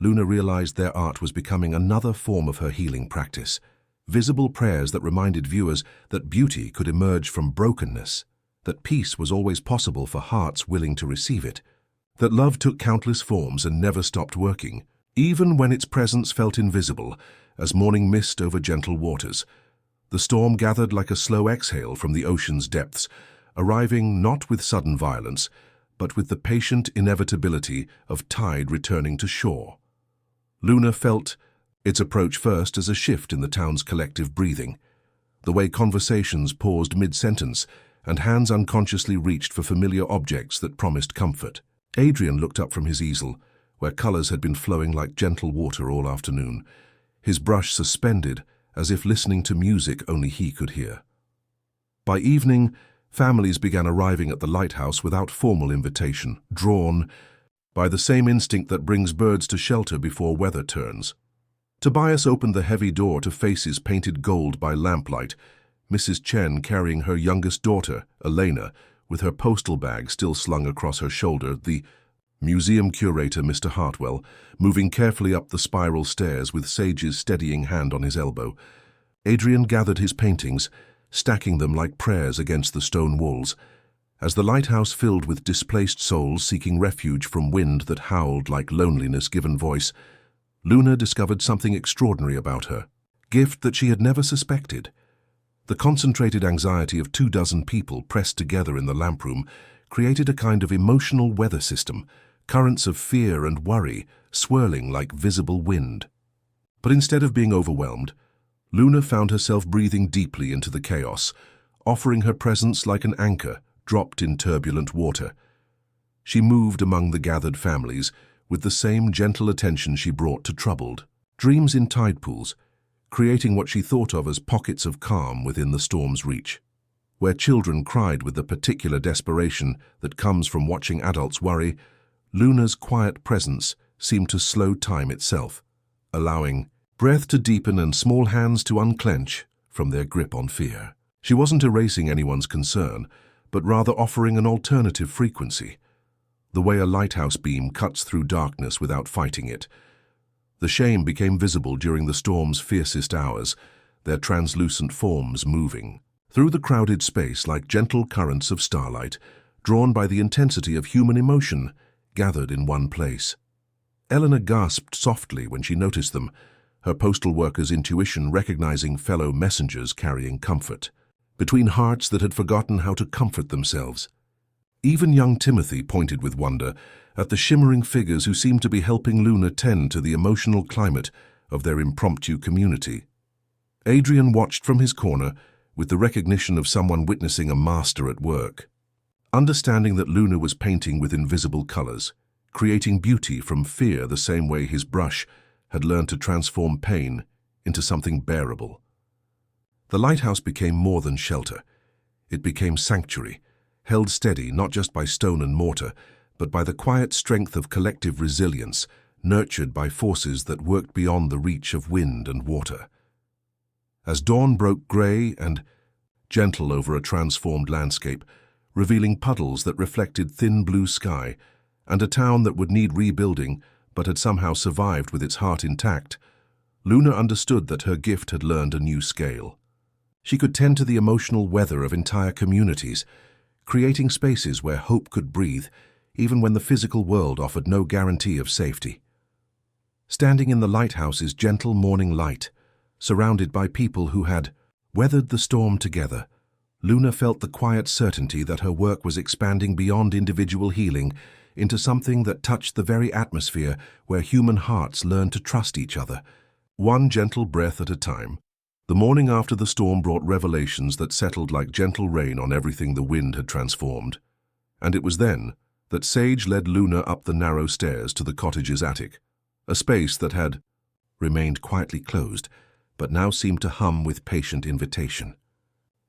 Luna realized their art was becoming another form of her healing practice, visible prayers that reminded viewers that beauty could emerge from brokenness, that peace was always possible for hearts willing to receive it, that love took countless forms and never stopped working, even when its presence felt invisible, as morning mist over gentle waters. The storm gathered like a slow exhale from the ocean's depths, arriving not with sudden violence, but with the patient inevitability of tide returning to shore. Luna felt its approach first as a shift in the town's collective breathing, the way conversations paused mid-sentence and hands unconsciously reached for familiar objects that promised comfort. Adrian looked up from his easel, where colors had been flowing like gentle water all afternoon, his brush suspended as if listening to music only he could hear. By evening, families began arriving at the lighthouse without formal invitation, drawn by the same instinct that brings birds to shelter before weather turns. Tobias opened the heavy door to faces painted gold by lamplight, Mrs. Chen carrying her youngest daughter, Elena, with her postal bag still slung across her shoulder, the museum curator, Mr. Hartwell, moving carefully up the spiral stairs with Sage's steadying hand on his elbow. Adrian gathered his paintings, stacking them like prayers against the stone walls, As the lighthouse filled with displaced souls seeking refuge from wind that howled like loneliness given voice, Luna discovered something extraordinary about her, gift that she had never suspected. The concentrated anxiety of 24 people pressed together in the lamproom created a kind of emotional weather system, currents of fear and worry swirling like visible wind. But instead of being overwhelmed, Luna found herself breathing deeply into the chaos, offering her presence like an anchor dropped in turbulent water. She moved among the gathered families with the same gentle attention she brought to troubled dreams in tide pools, creating what she thought of as pockets of calm within the storm's reach. Where children cried with the particular desperation that comes from watching adults worry, Luna's quiet presence seemed to slow time itself, allowing breath to deepen and small hands to unclench from their grip on fear. She wasn't erasing anyone's concern, but rather offering an alternative frequency, the way a lighthouse beam cuts through darkness without fighting it. The shame became visible during the storm's fiercest hours, their translucent forms moving through the crowded space like gentle currents of starlight, drawn by the intensity of human emotion gathered in one place. Eleanor gasped softly when she noticed them, her postal worker's intuition recognizing fellow messengers carrying comfort, between hearts that had forgotten how to comfort themselves. Even young Timothy pointed with wonder at the shimmering figures who seemed to be helping Luna tend to the emotional climate of their impromptu community. Adrian watched from his corner with the recognition of someone witnessing a master at work, understanding that Luna was painting with invisible colors, creating beauty from fear the same way his brush had learned to transform pain into something bearable. The lighthouse became more than shelter. It became sanctuary, held steady not just by stone and mortar, but by the quiet strength of collective resilience, nurtured by forces that worked beyond the reach of wind and water. As dawn broke gray and gentle over a transformed landscape, revealing puddles that reflected thin blue sky, and a town that would need rebuilding but had somehow survived with its heart intact, Luna understood that her gift had learned a new scale. She could tend to the emotional weather of entire communities, creating spaces where hope could breathe, even when the physical world offered no guarantee of safety. Standing in the lighthouse's gentle morning light, surrounded by people who had weathered the storm together, Luna felt the quiet certainty that her work was expanding beyond individual healing into something that touched the very atmosphere where human hearts learned to trust each other, one gentle breath at a time. The morning after the storm brought revelations that settled like gentle rain on everything the wind had transformed. And it was then that Sage led Luna up the narrow stairs to the cottage's attic, a space that had remained quietly closed, but now seemed to hum with patient invitation.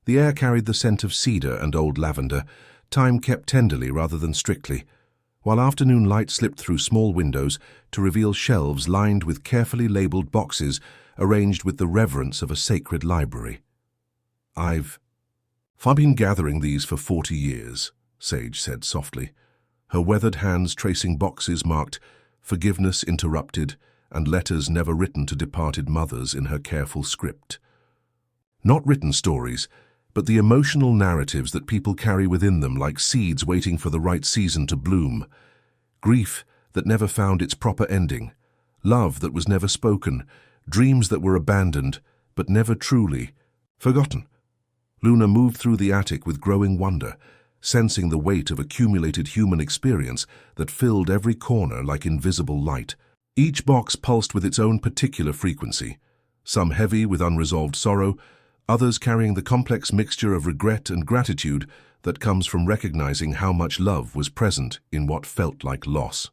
The air carried the scent of cedar and old lavender, time kept tenderly rather than strictly, while afternoon light slipped through small windows to reveal shelves lined with carefully labeled boxes arranged with the reverence of a sacred library. I've been gathering these for 40 years, Sage said softly, her weathered hands tracing boxes marked "Forgiveness Interrupted" and letters never written to departed mothers in her careful script. Not written stories, but the emotional narratives that people carry within them like seeds waiting for the right season to bloom. Grief that never found its proper ending, love that was never spoken, dreams that were abandoned, but never truly forgotten. Luna moved through the attic with growing wonder, sensing the weight of accumulated human experience that filled every corner like invisible light. Each box pulsed with its own particular frequency, some heavy with unresolved sorrow, others carrying the complex mixture of regret and gratitude that comes from recognizing how much love was present in what felt like loss.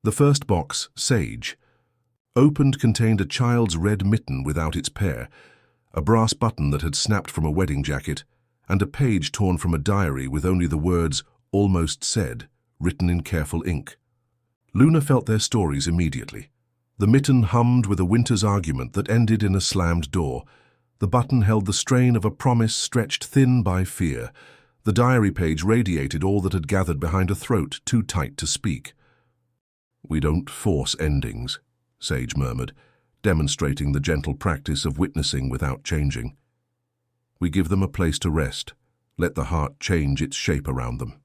The first box, Sage, opened contained a child's red mitten without its pair, a brass button that had snapped from a wedding jacket, and a page torn from a diary with only the words "almost said" written in careful ink. Luna felt their stories immediately. The mitten hummed with a winter's argument that ended in a slammed door. The button held the strain of a promise stretched thin by fear. The diary page radiated all that had gathered behind a throat too tight to speak. "We don't force endings," Sage murmured, demonstrating the gentle practice of witnessing without changing. "We give them a place to rest, let the heart change its shape around them.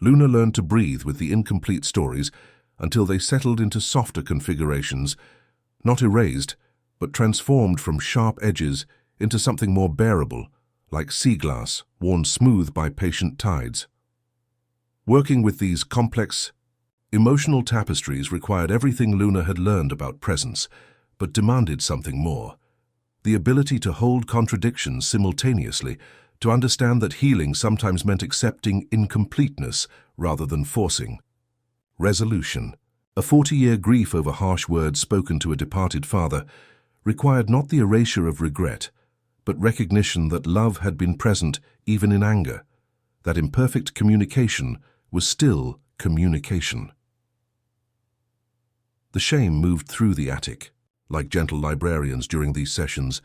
Luna learned to breathe with the incomplete stories until they settled into softer configurations, not erased, but transformed from sharp edges into something more bearable, like sea glass worn smooth by patient tides. Working with these complex, emotional tapestries required everything Luna had learned about presence, but demanded something more: the ability to hold contradictions simultaneously, to understand that healing sometimes meant accepting incompleteness rather than forcing. Resolution. A 40-year grief over harsh words spoken to a departed father required not the erasure of regret, but recognition that love had been present even in anger, that imperfect communication was still communication. The shame moved through the attic, like gentle librarians during these sessions,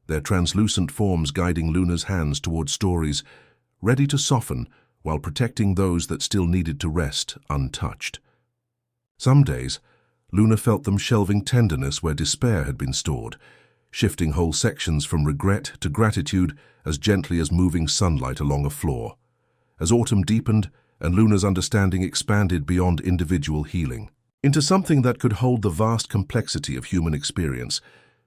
their translucent forms guiding Luna's hands toward stories, ready to soften while protecting those that still needed to rest untouched. Some days, Luna felt them shelving tenderness where despair had been stored, shifting whole sections from regret to gratitude as gently as moving sunlight along a floor. As autumn deepened and Luna's understanding expanded beyond individual healing into something that could hold the vast complexity of human experience,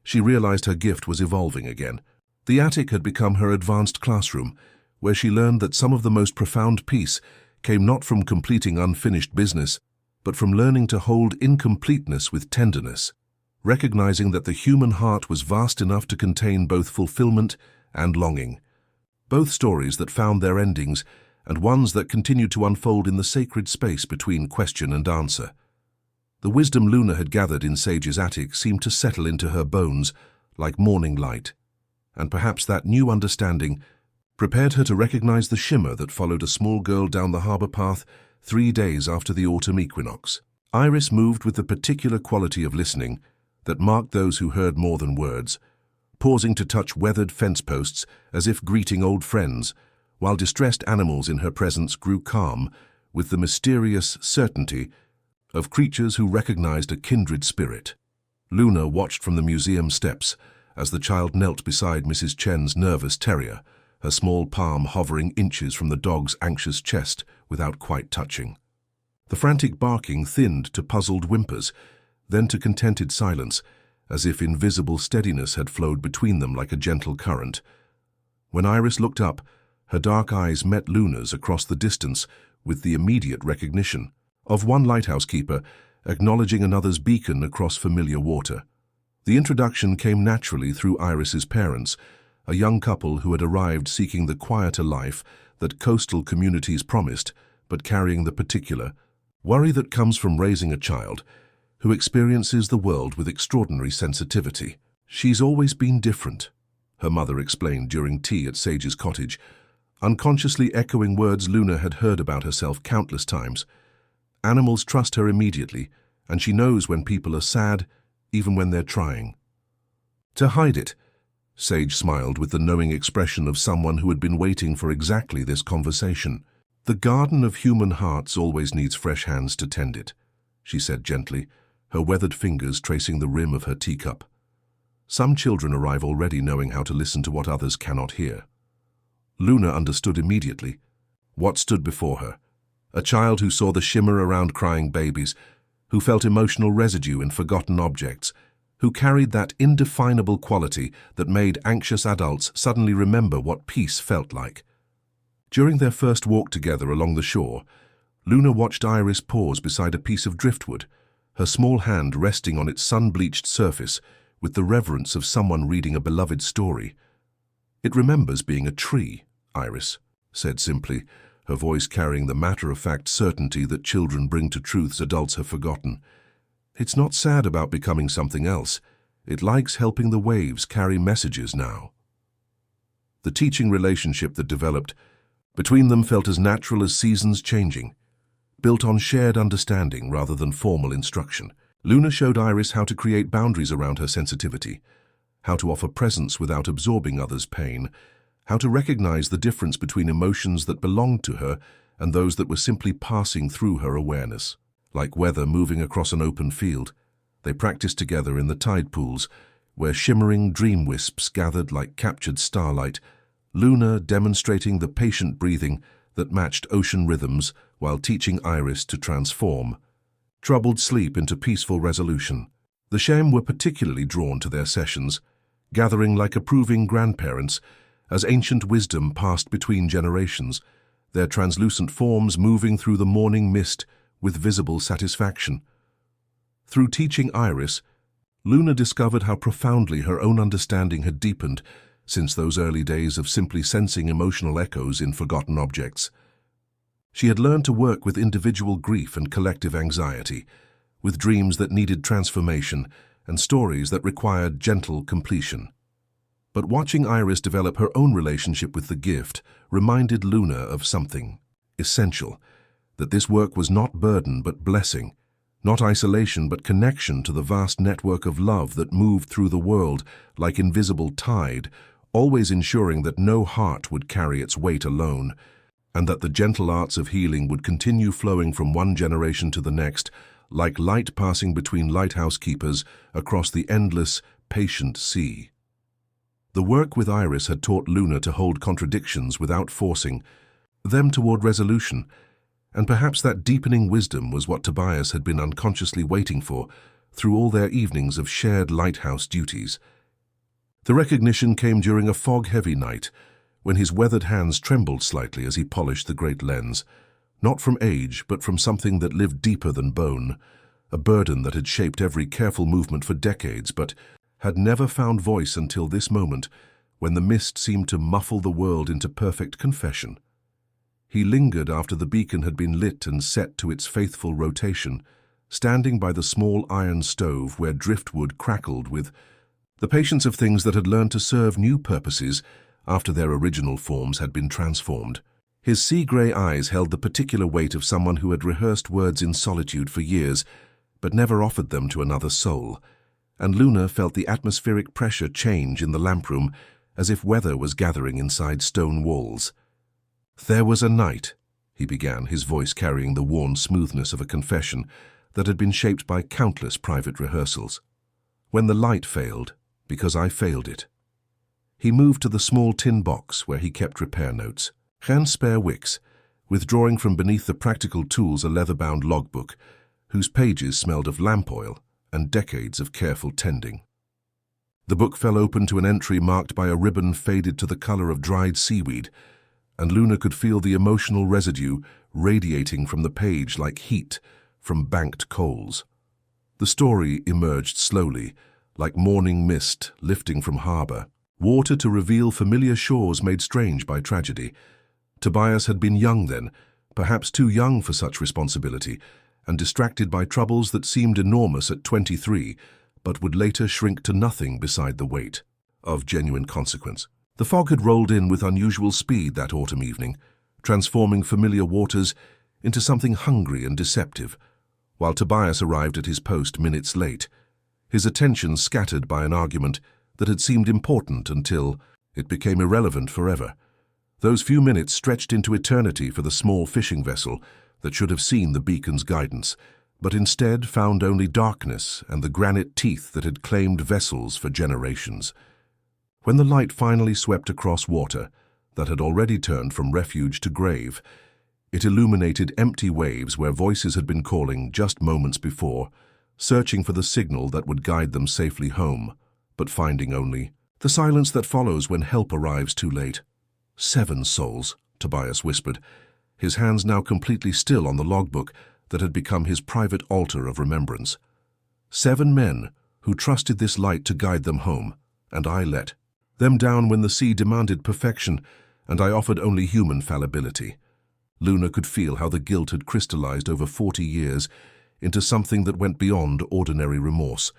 she realized her gift was evolving again. The attic had become her advanced classroom, where she learned that some of the most profound peace came not from completing unfinished business, but from learning to hold incompleteness with tenderness, recognizing that the human heart was vast enough to contain both fulfillment and longing, both stories that found their endings and ones that continued to unfold in the sacred space between question and answer. The wisdom Luna had gathered in Sage's attic seemed to settle into her bones like morning light, and perhaps that new understanding prepared her to recognize the shimmer that followed a small girl down the harbor path 3 days after the autumn equinox. Iris moved with the particular quality of listening that marked those who heard more than words, pausing to touch weathered fence posts as if greeting old friends, while distressed animals in her presence grew calm with the mysterious certainty of creatures who recognized a kindred spirit. Luna watched from the museum steps as the child knelt beside Mrs. Chen's nervous terrier, her small palm hovering inches from the dog's anxious chest without quite touching. The frantic barking thinned to puzzled whimpers, then to contented silence, as if invisible steadiness had flowed between them like a gentle current. When Iris looked up, her dark eyes met Luna's across the distance with the immediate recognition of one lighthouse keeper acknowledging another's beacon across familiar water. The introduction came naturally through Iris's parents, a young couple who had arrived seeking the quieter life that coastal communities promised, but carrying the particular worry that comes from raising a child who experiences the world with extraordinary sensitivity. "She's always been different," her mother explained during tea at Sage's cottage, unconsciously echoing words Luna had heard about herself countless times. "Animals trust her immediately, and she knows when people are sad, even when they're trying." "To hide it," Sage smiled with the knowing expression of someone who had been waiting for exactly this conversation. "The garden of human hearts always needs fresh hands to tend it," she said gently, her weathered fingers tracing the rim of her teacup. "Some children arrive already knowing how to listen to what others cannot hear." Luna understood immediately what stood before her: a child who saw the shimmer around crying babies, who felt emotional residue in forgotten objects, who carried that indefinable quality that made anxious adults suddenly remember what peace felt like. During their first walk together along the shore, Luna watched Iris pause beside a piece of driftwood, her small hand resting on its sun-bleached surface with the reverence of someone reading a beloved story. "It remembers being a tree," Iris said simply, her voice carrying the matter-of-fact certainty that children bring to truths adults have forgotten. "It's not sad about becoming something else. It likes helping the waves carry messages now." The teaching relationship that developed between them felt as natural as seasons changing, built on shared understanding rather than formal instruction. Luna showed Iris how to create boundaries around her sensitivity, how to offer presence without absorbing others' pain, how to recognize the difference between emotions that belonged to her and those that were simply passing through her awareness. Like weather moving across an open field, they practiced together in the tide pools, where shimmering dream wisps gathered like captured starlight, Luna demonstrating the patient breathing that matched ocean rhythms while teaching Iris to transform troubled sleep into peaceful resolution. The Shaym were particularly drawn to their sessions, gathering like approving grandparents as ancient wisdom passed between generations, their translucent forms moving through the morning mist with visible satisfaction. Through teaching Iris, Luna discovered how profoundly her own understanding had deepened since those early days of simply sensing emotional echoes in forgotten objects. She had learned to work with individual grief and collective anxiety, with dreams that needed transformation and stories that required gentle completion. But watching Iris develop her own relationship with the gift reminded Luna of something essential, that this work was not burden but blessing, not isolation but connection to the vast network of love that moved through the world like invisible tide, always ensuring that no heart would carry its weight alone, and that the gentle arts of healing would continue flowing from one generation to the next, like light passing between lighthouse keepers across the endless, patient sea. The work with Iris had taught Luna to hold contradictions without forcing them toward resolution, and perhaps that deepening wisdom was what Tobias had been unconsciously waiting for through all their evenings of shared lighthouse duties. The recognition came during a fog-heavy night, when his weathered hands trembled slightly as he polished the great lens, not from age, but from something that lived deeper than bone, a burden that had shaped every careful movement for decades, but had never found voice until this moment, when the mist seemed to muffle the world into perfect confession. He lingered after the beacon had been lit and set to its faithful rotation, standing by the small iron stove where driftwood crackled with the patience of things that had learned to serve new purposes after their original forms had been transformed. His sea-grey eyes held the particular weight of someone who had rehearsed words in solitude for years, but never offered them to another soul, and Luna felt the atmospheric pressure change in the lamproom as if weather was gathering inside stone walls. "There was a night," he began, his voice carrying the worn smoothness of a confession that had been shaped by countless private rehearsals, "when the light failed, because I failed it." He moved to the small tin box where he kept repair notes, hand spare wicks, withdrawing from beneath the practical tools a leather-bound logbook, whose pages smelled of lamp oil and decades of careful tending. The book fell open to an entry marked by a ribbon faded to the color of dried seaweed, and Luna could feel the emotional residue radiating from the page like heat from banked coals. The story emerged slowly, like morning mist lifting from harbor, water to reveal familiar shores made strange by tragedy. Tobias had been young then, perhaps too young for such responsibility, and distracted by troubles that seemed enormous at 23, but would later shrink to nothing beside the weight of genuine consequence. The fog had rolled in with unusual speed that autumn evening, transforming familiar waters into something hungry and deceptive, while Tobias arrived at his post minutes late, his attention scattered by an argument that had seemed important until it became irrelevant forever. Those few minutes stretched into eternity for the small fishing vessel that should have seen the beacon's guidance, but instead found only darkness and the granite teeth that had claimed vessels for generations. When the light finally swept across water that had already turned from refuge to grave, it illuminated empty waves where voices had been calling just moments before, searching for the signal that would guide them safely home, but finding only the silence that follows when help arrives too late. 7 souls, Tobias whispered, his hands now completely still on the logbook that had become his private altar of remembrance. 7 men who trusted this light to guide them home, and I let them down when the sea demanded perfection, and I offered only human fallibility. Luna could feel how the guilt had crystallized over 40 years into something that went beyond ordinary remorse,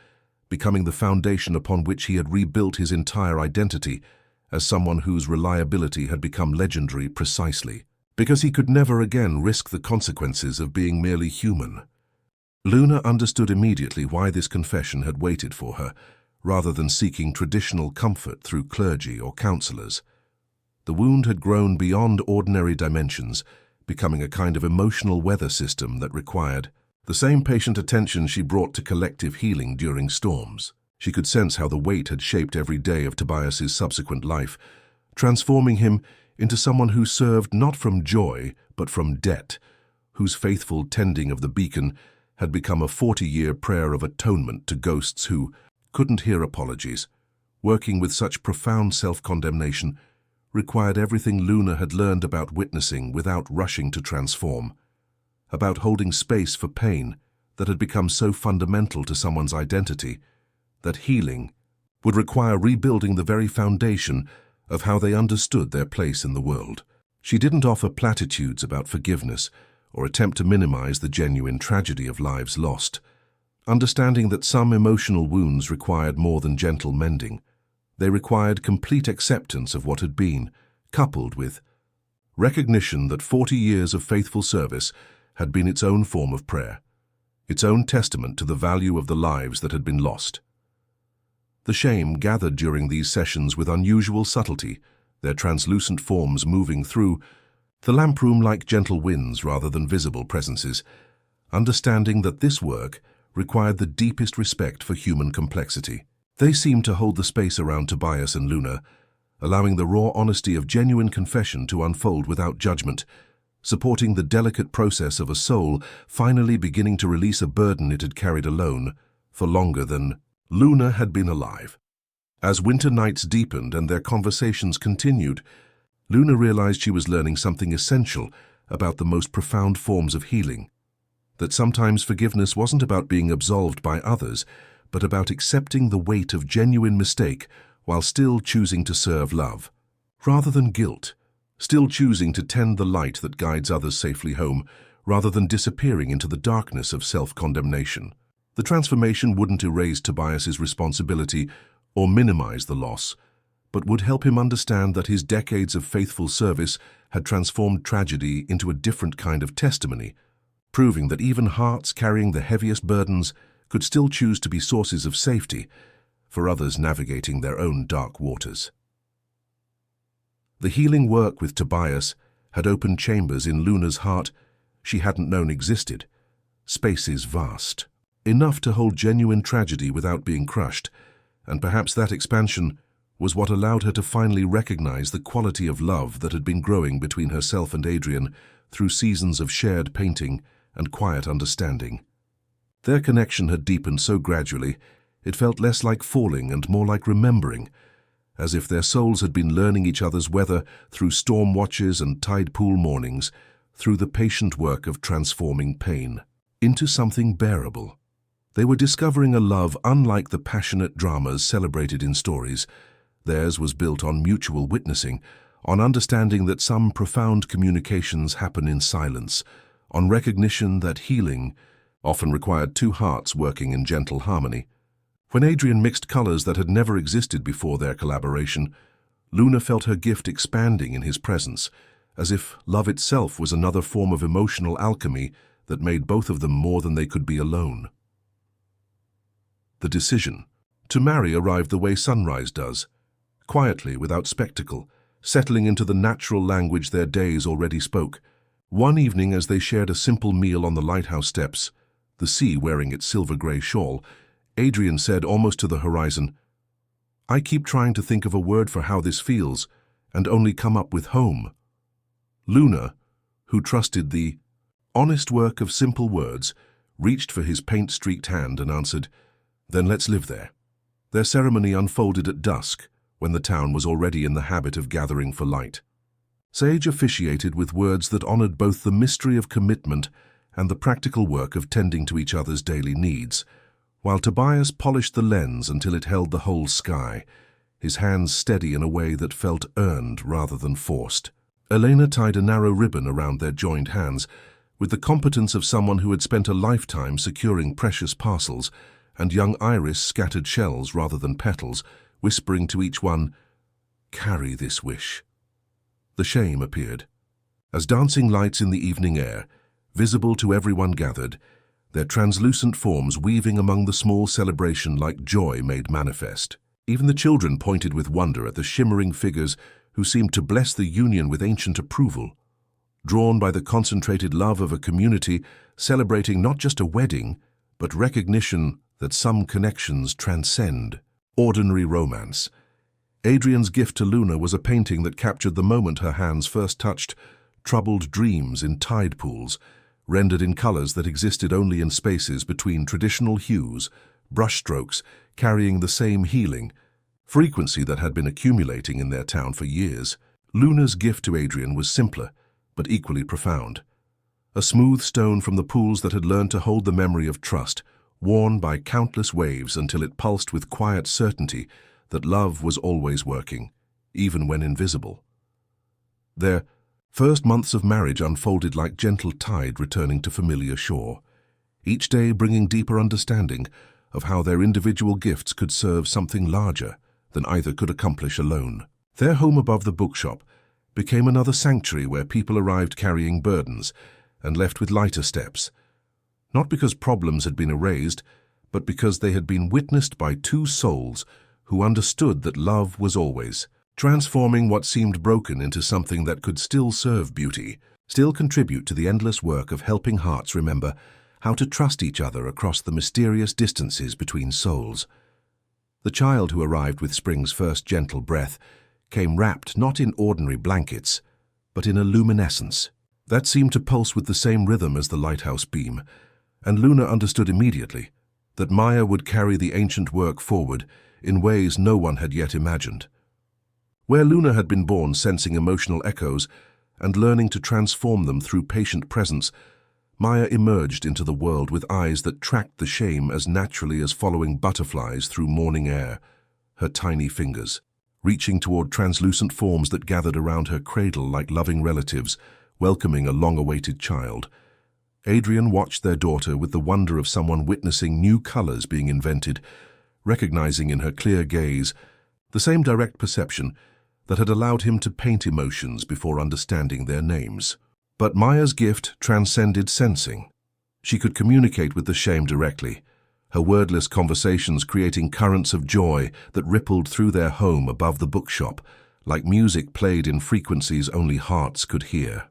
becoming the foundation upon which he had rebuilt his entire identity as someone whose reliability had become legendary precisely because he could never again risk the consequences of being merely human. Luna understood immediately why this confession had waited for her, rather than seeking traditional comfort through clergy or counselors. The wound had grown beyond ordinary dimensions, becoming a kind of emotional weather system that required the same patient attention she brought to collective healing during storms. She could sense how the weight had shaped every day of Tobias's subsequent life, transforming him into someone who served not from joy but from debt, whose faithful tending of the beacon had become a 40-year prayer of atonement to ghosts who couldn't hear apologies. Working with such profound self-condemnation required everything Luna had learned about witnessing without rushing to transform, about holding space for pain that had become so fundamental to someone's identity that healing would require rebuilding the very foundation of how they understood their place in the world. She didn't offer platitudes about forgiveness or attempt to minimize the genuine tragedy of lives lost, understanding that some emotional wounds required more than gentle mending. They required complete acceptance of what had been, coupled with recognition that 40 years of faithful service had been its own form of prayer, its own testament to the value of the lives that had been lost. The shame gathered during these sessions with unusual subtlety, their translucent forms moving through the lamproom like gentle winds rather than visible presences, understanding that this work required the deepest respect for human complexity. They seemed to hold the space around Tobias and Luna, allowing the raw honesty of genuine confession to unfold without judgment, supporting the delicate process of a soul finally beginning to release a burden it had carried alone for longer than Luna had been alive. As winter nights deepened and their conversations continued, Luna realized she was learning something essential about the most profound forms of healing, that sometimes forgiveness wasn't about being absolved by others, but about accepting the weight of genuine mistake while still choosing to serve love. Rather than guilt, still choosing to tend the light that guides others safely home, rather than disappearing into the darkness of self-condemnation. The transformation wouldn't erase Tobias's responsibility or minimize the loss, but would help him understand that his decades of faithful service had transformed tragedy into a different kind of testimony, proving that even hearts carrying the heaviest burdens could still choose to be sources of safety for others navigating their own dark waters. The healing work with Tobias had opened chambers in Luna's heart she hadn't known existed, spaces vast, enough to hold genuine tragedy without being crushed, and perhaps that expansion was what allowed her to finally recognize the quality of love that had been growing between herself and Adrian through seasons of shared painting and quiet understanding. Their connection had deepened so gradually, it felt less like falling and more like remembering, as if their souls had been learning each other's weather through storm watches and tide pool mornings, through the patient work of transforming pain into something bearable. They were discovering a love unlike the passionate dramas celebrated in stories. Theirs was built on mutual witnessing, on understanding that some profound communications happen in silence, on recognition that healing often required two hearts working in gentle harmony. When Adrian mixed colors that had never existed before their collaboration, Luna felt her gift expanding in his presence, as if love itself was another form of emotional alchemy that made both of them more than they could be alone. The decision to marry arrived the way sunrise does, quietly, without spectacle, settling into the natural language their days already spoke. One evening, as they shared a simple meal on the lighthouse steps, the sea wearing its silver-gray shawl, Adrian said almost to the horizon, "I keep trying to think of a word for how this feels, and only come up with home." Luna, who trusted the honest work of simple words, reached for his paint-streaked hand and answered, "Then let's live there." Their ceremony unfolded at dusk, when the town was already in the habit of gathering for light. Sage officiated with words that honored both the mystery of commitment and the practical work of tending to each other's daily needs, while Tobias polished the lens until it held the whole sky, his hands steady in a way that felt earned rather than forced. Elena tied a narrow ribbon around their joined hands, with the competence of someone who had spent a lifetime securing precious parcels, and young Iris scattered shells rather than petals, whispering to each one, "Carry this wish." The shame appeared. As dancing lights in the evening air, visible to everyone gathered, their translucent forms weaving among the small celebration like joy made manifest. Even the children pointed with wonder at the shimmering figures who seemed to bless the union with ancient approval, drawn by the concentrated love of a community celebrating not just a wedding, but recognition that some connections transcend ordinary romance. Adrian's gift to Luna was a painting that captured the moment her hands first touched troubled dreams in tide pools, rendered in colors that existed only in spaces between traditional hues, brushstrokes carrying the same healing frequency that had been accumulating in their town for years. Luna's gift to Adrian was simpler, but equally profound. A smooth stone from the pools that had learned to hold the memory of trust, worn by countless waves until it pulsed with quiet certainty that love was always working, even when invisible. Their first months of marriage unfolded like gentle tide returning to familiar shore, each day bringing deeper understanding of how their individual gifts could serve something larger than either could accomplish alone. Their home above the bookshop became another sanctuary where people arrived carrying burdens and left with lighter steps, not because problems had been erased, but because they had been witnessed by two souls who understood that love was always, transforming what seemed broken into something that could still serve beauty, still contribute to the endless work of helping hearts remember how to trust each other across the mysterious distances between souls. The child who arrived with spring's first gentle breath came wrapped not in ordinary blankets, but in a luminescence that seemed to pulse with the same rhythm as the lighthouse beam, and Luna understood immediately that Maya would carry the ancient work forward in ways no one had yet imagined. Where Luna had been born sensing emotional echoes and learning to transform them through patient presence, Maya emerged into the world with eyes that tracked the shame as naturally as following butterflies through morning air, her tiny fingers reaching toward translucent forms that gathered around her cradle like loving relatives, welcoming a long-awaited child. Adrian watched their daughter with the wonder of someone witnessing new colors being invented, recognizing in her clear gaze the same direct perception that had allowed him to paint emotions before understanding their names. But Maya's gift transcended sensing. She could communicate with the shame directly, her wordless conversations creating currents of joy that rippled through their home above the bookshop, like music played in frequencies only hearts could hear.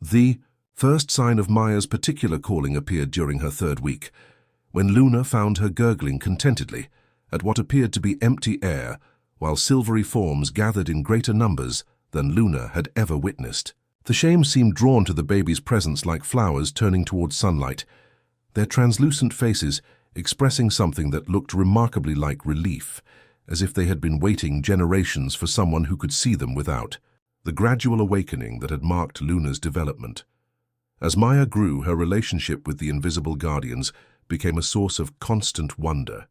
The first sign of Maya's particular calling appeared during her third week, when Luna found her gurgling contentedly at what appeared to be empty air, while silvery forms gathered in greater numbers than Luna had ever witnessed. The shame seemed drawn to the baby's presence like flowers turning towards sunlight, their translucent faces expressing something that looked remarkably like relief, as if they had been waiting generations for someone who could see them without. The gradual awakening that had marked Luna's development. As Maya grew, her relationship with the invisible guardians became a source of constant wonder.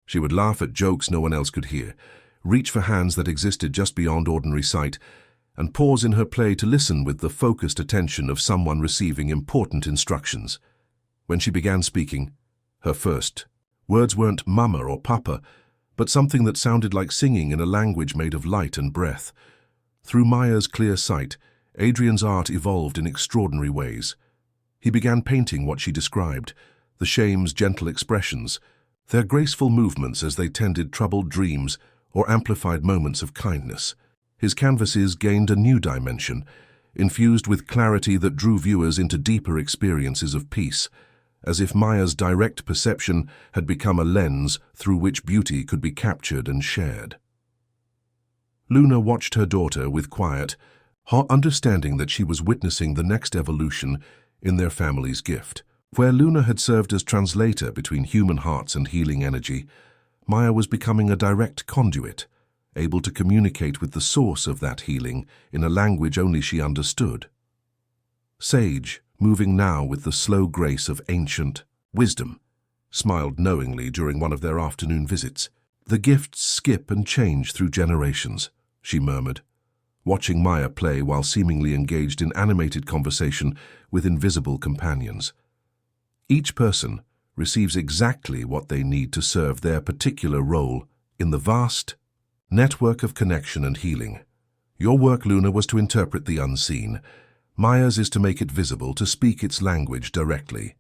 She would laugh at jokes no one else could hear, reach for hands that existed just beyond ordinary sight, and pause in her play to listen with the focused attention of someone receiving important instructions. When she began speaking, her first words weren't mama or papa, but something that sounded like singing in a language made of light and breath. Through Maya's clear sight, Adrian's art evolved in extraordinary ways. He began painting what she described, the shame's gentle expressions, their graceful movements as they tended troubled dreams or amplified moments of kindness. His canvases gained a new dimension, infused with clarity that drew viewers into deeper experiences of peace, as if Maya's direct perception had become a lens through which beauty could be captured and shared. Luna watched her daughter with quiet, understanding that she was witnessing the next evolution in their family's gift. Where Luna had served as translator between human hearts and healing energy, Maya was becoming a direct conduit, able to communicate with the source of that healing in a language only she understood. Sage, moving now with the slow grace of ancient wisdom, smiled knowingly during one of their afternoon visits. "The gifts skip and change through generations," she murmured, watching Maya play while seemingly engaged in animated conversation with invisible companions. Each person receives exactly what they need to serve their particular role in the vast network of connection and healing. Your work, Luna, was to interpret the unseen. Maya's is to make it visible, to speak its language directly.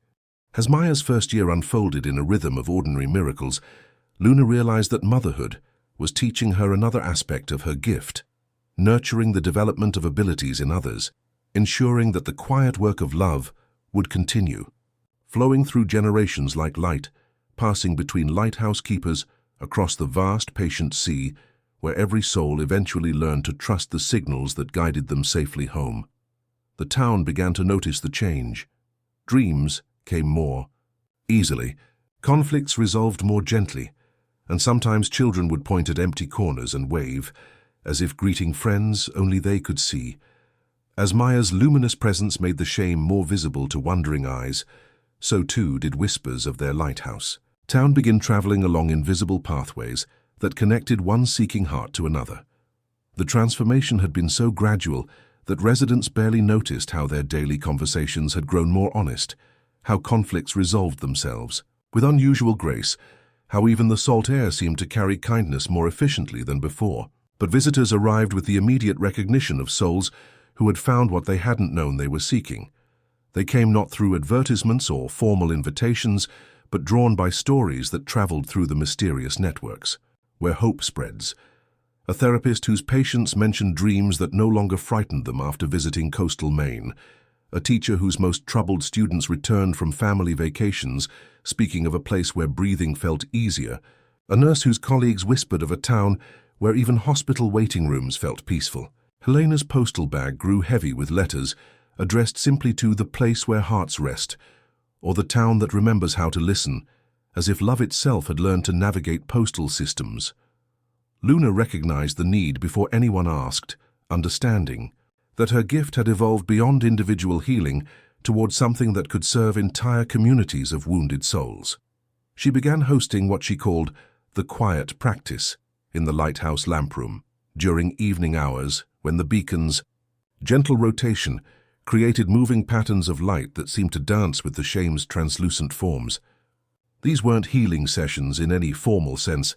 As Maya's first year unfolded in a rhythm of ordinary miracles, Luna realized that motherhood was teaching her another aspect of her gift, nurturing the development of abilities in others, ensuring that the quiet work of love would continue, flowing through generations like light, passing between lighthouse keepers, across the vast, patient sea where every soul eventually learned to trust the signals that guided them safely home. The town began to notice the change. Dreams came more easily, conflicts resolved more gently, and sometimes children would point at empty corners and wave, as if greeting friends only they could see. As Maya's luminous presence made the shame more visible to wondering eyes, so too did whispers of their lighthouse. Town began traveling along invisible pathways that connected one seeking heart to another. The transformation had been so gradual that residents barely noticed how their daily conversations had grown more honest, how conflicts resolved themselves with unusual grace, how even the salt air seemed to carry kindness more efficiently than before. But visitors arrived with the immediate recognition of souls who had found what they hadn't known they were seeking. They came not through advertisements or formal invitations, but drawn by stories that traveled through the mysterious networks, where hope spreads. A therapist whose patients mentioned dreams that no longer frightened them after visiting coastal Maine. A teacher whose most troubled students returned from family vacations, speaking of a place where breathing felt easier. A nurse whose colleagues whispered of a town where even hospital waiting rooms felt peaceful. Helena's postal bag grew heavy with letters addressed simply to the place where hearts rest, or the town that remembers how to listen, as if love itself had learned to navigate postal systems. Luna recognized the need before anyone asked, understanding that her gift had evolved beyond individual healing towards something that could serve entire communities of wounded souls. She began hosting what she called the quiet practice in the lighthouse lamproom during evening hours when the beacon's gentle rotation created moving patterns of light that seemed to dance with the shame's translucent forms. These weren't healing sessions in any formal sense,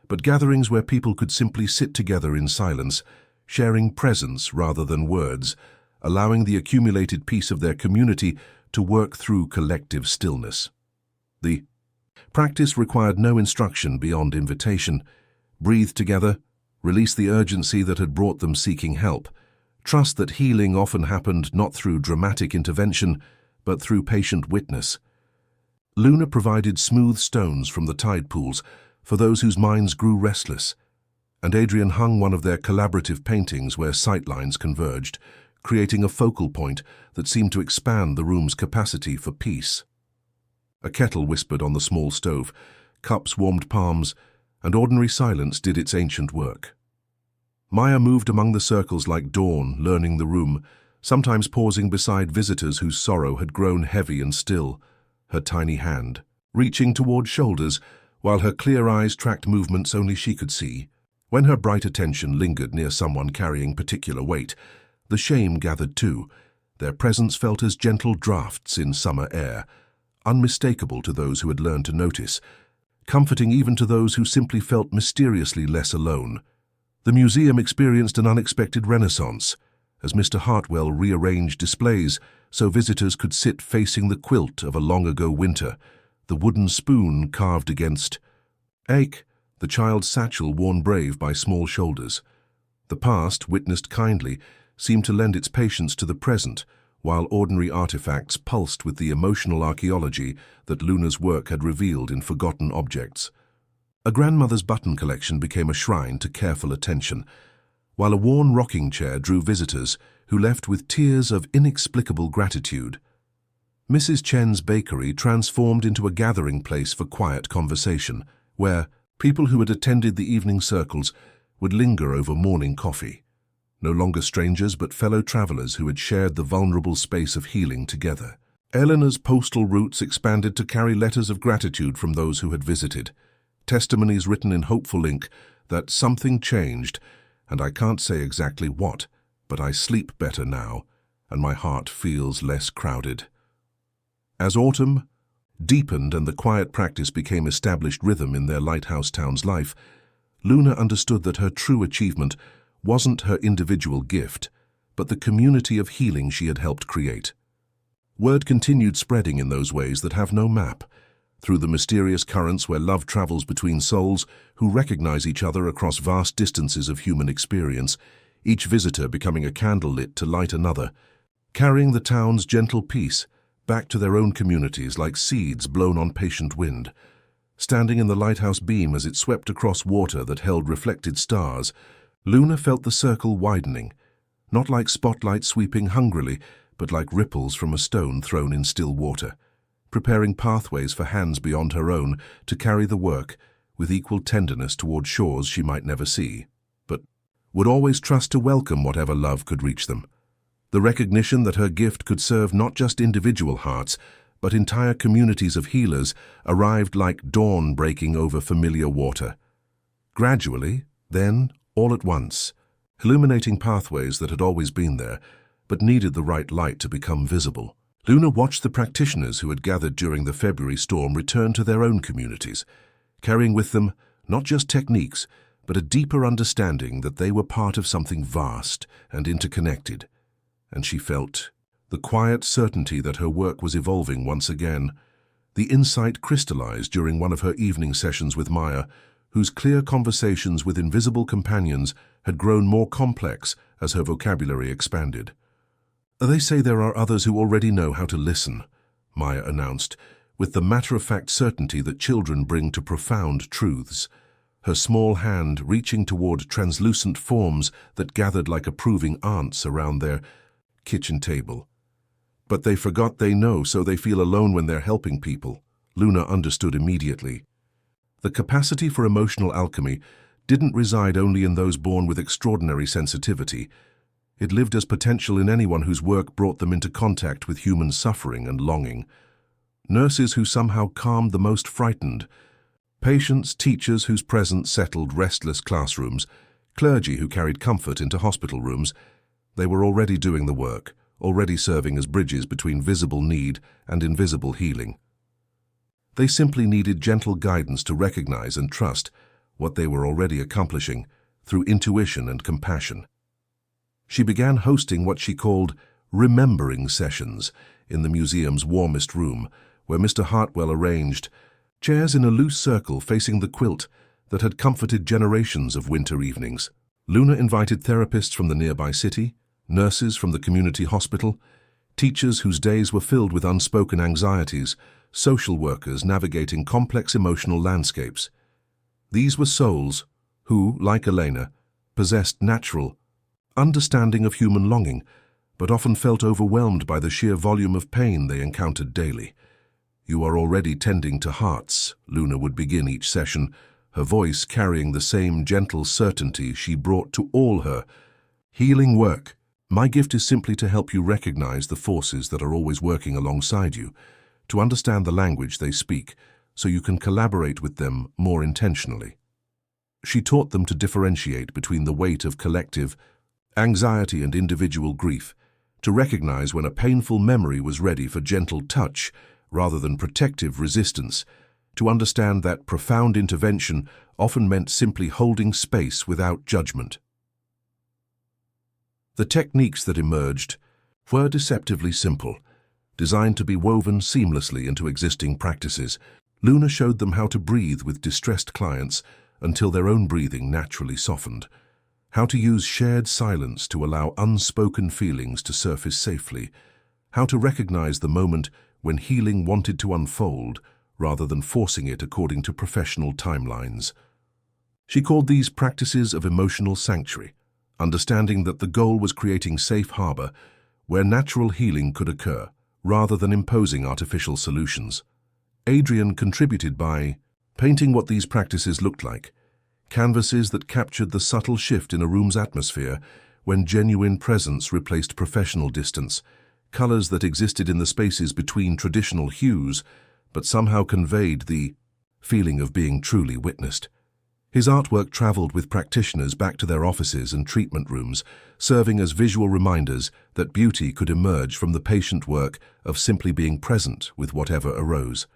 but gatherings where people could simply sit together in silence, sharing presence rather than words, allowing the accumulated peace of their community to work through collective stillness. The practice required no instruction beyond invitation. Breathe together, release the urgency that had brought them seeking help. Trust that healing often happened not through dramatic intervention, but through patient witness. Luna provided smooth stones from the tide pools for those whose minds grew restless, and Adrian hung one of their collaborative paintings where sightlines converged, creating a focal point that seemed to expand the room's capacity for peace. A kettle whispered on the small stove, cups warmed palms, and ordinary silence did its ancient work. Maya moved among the circles like dawn, learning the room, sometimes pausing beside visitors whose sorrow had grown heavy and still, her tiny hand reaching toward shoulders while her clear eyes tracked movements only she could see. When her bright attention lingered near someone carrying particular weight, the shame gathered too. Their presence felt as gentle drafts in summer air, unmistakable to those who had learned to notice, comforting even to those who simply felt mysteriously less alone. The museum experienced an unexpected renaissance, as Mr. Hartwell rearranged displays so visitors could sit facing the quilt of a long-ago winter, the wooden spoon carved against ache, the child's satchel worn brave by small shoulders. The past, witnessed kindly, seemed to lend its patience to the present, while ordinary artifacts pulsed with the emotional archaeology that Luna's work had revealed in forgotten objects. A grandmother's button collection became a shrine to careful attention, while a worn rocking chair drew visitors who left with tears of inexplicable gratitude. Mrs. Chen's bakery transformed into a gathering place for quiet conversation, where people who had attended the evening circles would linger over morning coffee, no longer strangers but fellow travelers who had shared the vulnerable space of healing together. Eleanor's postal routes expanded to carry letters of gratitude from those who had visited, testimonies written in hopeful ink that something changed, and I can't say exactly what, but I sleep better now, and my heart feels less crowded. As autumn deepened and the quiet practice became established rhythm in their lighthouse town's life, Luna understood that her true achievement wasn't her individual gift, but the community of healing she had helped create. Word continued spreading in those ways that have no map, through the mysterious currents where love travels between souls who recognize each other across vast distances of human experience, each visitor becoming a candle lit to light another, carrying the town's gentle peace back to their own communities like seeds blown on patient wind. Standing in the lighthouse beam as it swept across water that held reflected stars, Luna felt the circle widening, not like spotlight sweeping hungrily, but like ripples from a stone thrown in still water, preparing pathways for hands beyond her own to carry the work with equal tenderness toward shores she might never see, but would always trust to welcome whatever love could reach them. The recognition that her gift could serve not just individual hearts, but entire communities of healers arrived like dawn breaking over familiar water. Gradually, then, all at once, illuminating pathways that had always been there, but needed the right light to become visible. Luna watched the practitioners who had gathered during the February storm return to their own communities, carrying with them not just techniques, but a deeper understanding that they were part of something vast and interconnected. And she felt the quiet certainty that her work was evolving once again. The insight crystallized during one of her evening sessions with Maya, whose clear conversations with invisible companions had grown more complex as her vocabulary expanded. "They say there are others who already know how to listen," Maya announced, with the matter-of-fact certainty that children bring to profound truths, her small hand reaching toward translucent forms that gathered like approving aunts around their kitchen table. "But they forgot they know, so they feel alone when they're helping people," Luna understood immediately. The capacity for emotional alchemy didn't reside only in those born with extraordinary sensitivity. It lived as potential in anyone whose work brought them into contact with human suffering and longing. Nurses who somehow calmed the most frightened, patients, teachers whose presence settled restless classrooms, clergy who carried comfort into hospital rooms. They were already doing the work, already serving as bridges between visible need and invisible healing. They simply needed gentle guidance to recognize and trust what they were already accomplishing through intuition and compassion. She began hosting what she called remembering sessions in the museum's warmest room, where Mr. Hartwell arranged chairs in a loose circle facing the quilt that had comforted generations of winter evenings. Luna invited therapists from the nearby city, nurses from the community hospital, teachers whose days were filled with unspoken anxieties, social workers navigating complex emotional landscapes. These were souls who, like Elena, possessed natural understanding of human longing, but often felt overwhelmed by the sheer volume of pain they encountered daily. "You are already tending to hearts," Luna would begin each session, her voice carrying the same gentle certainty she brought to all her healing work. "My gift is simply to help you recognize the forces that are always working alongside you, to understand the language they speak, so you can collaborate with them more intentionally." She taught them to differentiate between the weight of collective anxiety and individual grief, to recognize when a painful memory was ready for gentle touch rather than protective resistance, to understand that profound intervention often meant simply holding space without judgment. The techniques that emerged were deceptively simple, designed to be woven seamlessly into existing practices. Luna showed them how to breathe with distressed clients until their own breathing naturally softened, how to use shared silence to allow unspoken feelings to surface safely, how to recognize the moment when healing wanted to unfold rather than forcing it according to professional timelines. She called these practices of emotional sanctuary, understanding that the goal was creating safe harbor where natural healing could occur, rather than imposing artificial solutions. Adrian contributed by painting what these practices looked like, canvases that captured the subtle shift in a room's atmosphere when genuine presence replaced professional distance, colors that existed in the spaces between traditional hues, but somehow conveyed the feeling of being truly witnessed. His artwork traveled with practitioners back to their offices and treatment rooms, serving as visual reminders that beauty could emerge from the patient work of simply being present with whatever arose.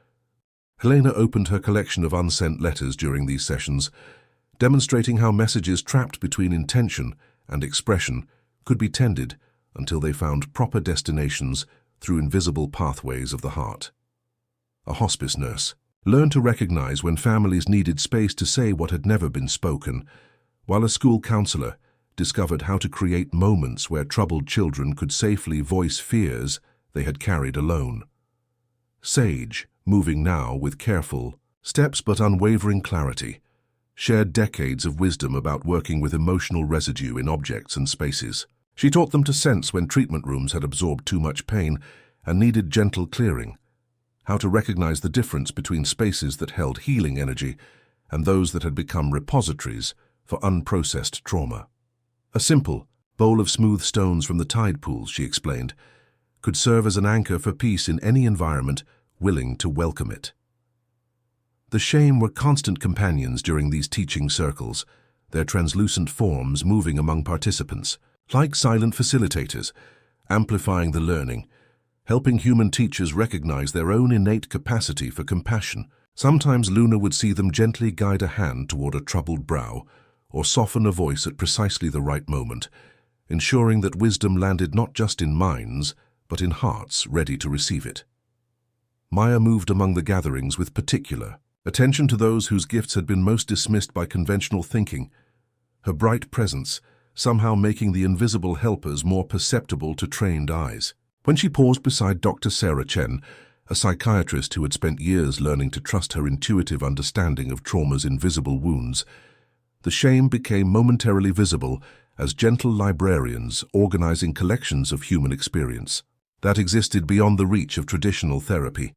Helena opened her collection of unsent letters during these sessions, demonstrating how messages trapped between intention and expression could be tended until they found proper destinations through invisible pathways of the heart. A hospice nurse learned to recognize when families needed space to say what had never been spoken, while a school counselor discovered how to create moments where troubled children could safely voice fears they had carried alone. Sage, moving now with careful, Steps but unwavering clarity, shared decades of wisdom about working with emotional residue in objects and spaces. She taught them to sense when treatment rooms had absorbed too much pain and needed gentle clearing, how to recognize the difference between spaces that held healing energy and those that had become repositories for unprocessed trauma. A simple bowl of smooth stones from the tide pools, she explained, could serve as an anchor for peace in any environment willing to welcome it. The Shaym were constant companions during these teaching circles, their translucent forms moving among participants, like silent facilitators, amplifying the learning, helping human teachers recognize their own innate capacity for compassion. Sometimes Luna would see them gently guide a hand toward a troubled brow, or soften a voice at precisely the right moment, ensuring that wisdom landed not just in minds, but in hearts ready to receive it. Maya moved among the gatherings with particular attention to those whose gifts had been most dismissed by conventional thinking, her bright presence somehow making the invisible helpers more perceptible to trained eyes. When she paused beside Dr. Sarah Chen, a psychiatrist who had spent years learning to trust her intuitive understanding of trauma's invisible wounds, the Shaym became momentarily visible as gentle librarians organizing collections of human experience that existed beyond the reach of traditional therapy.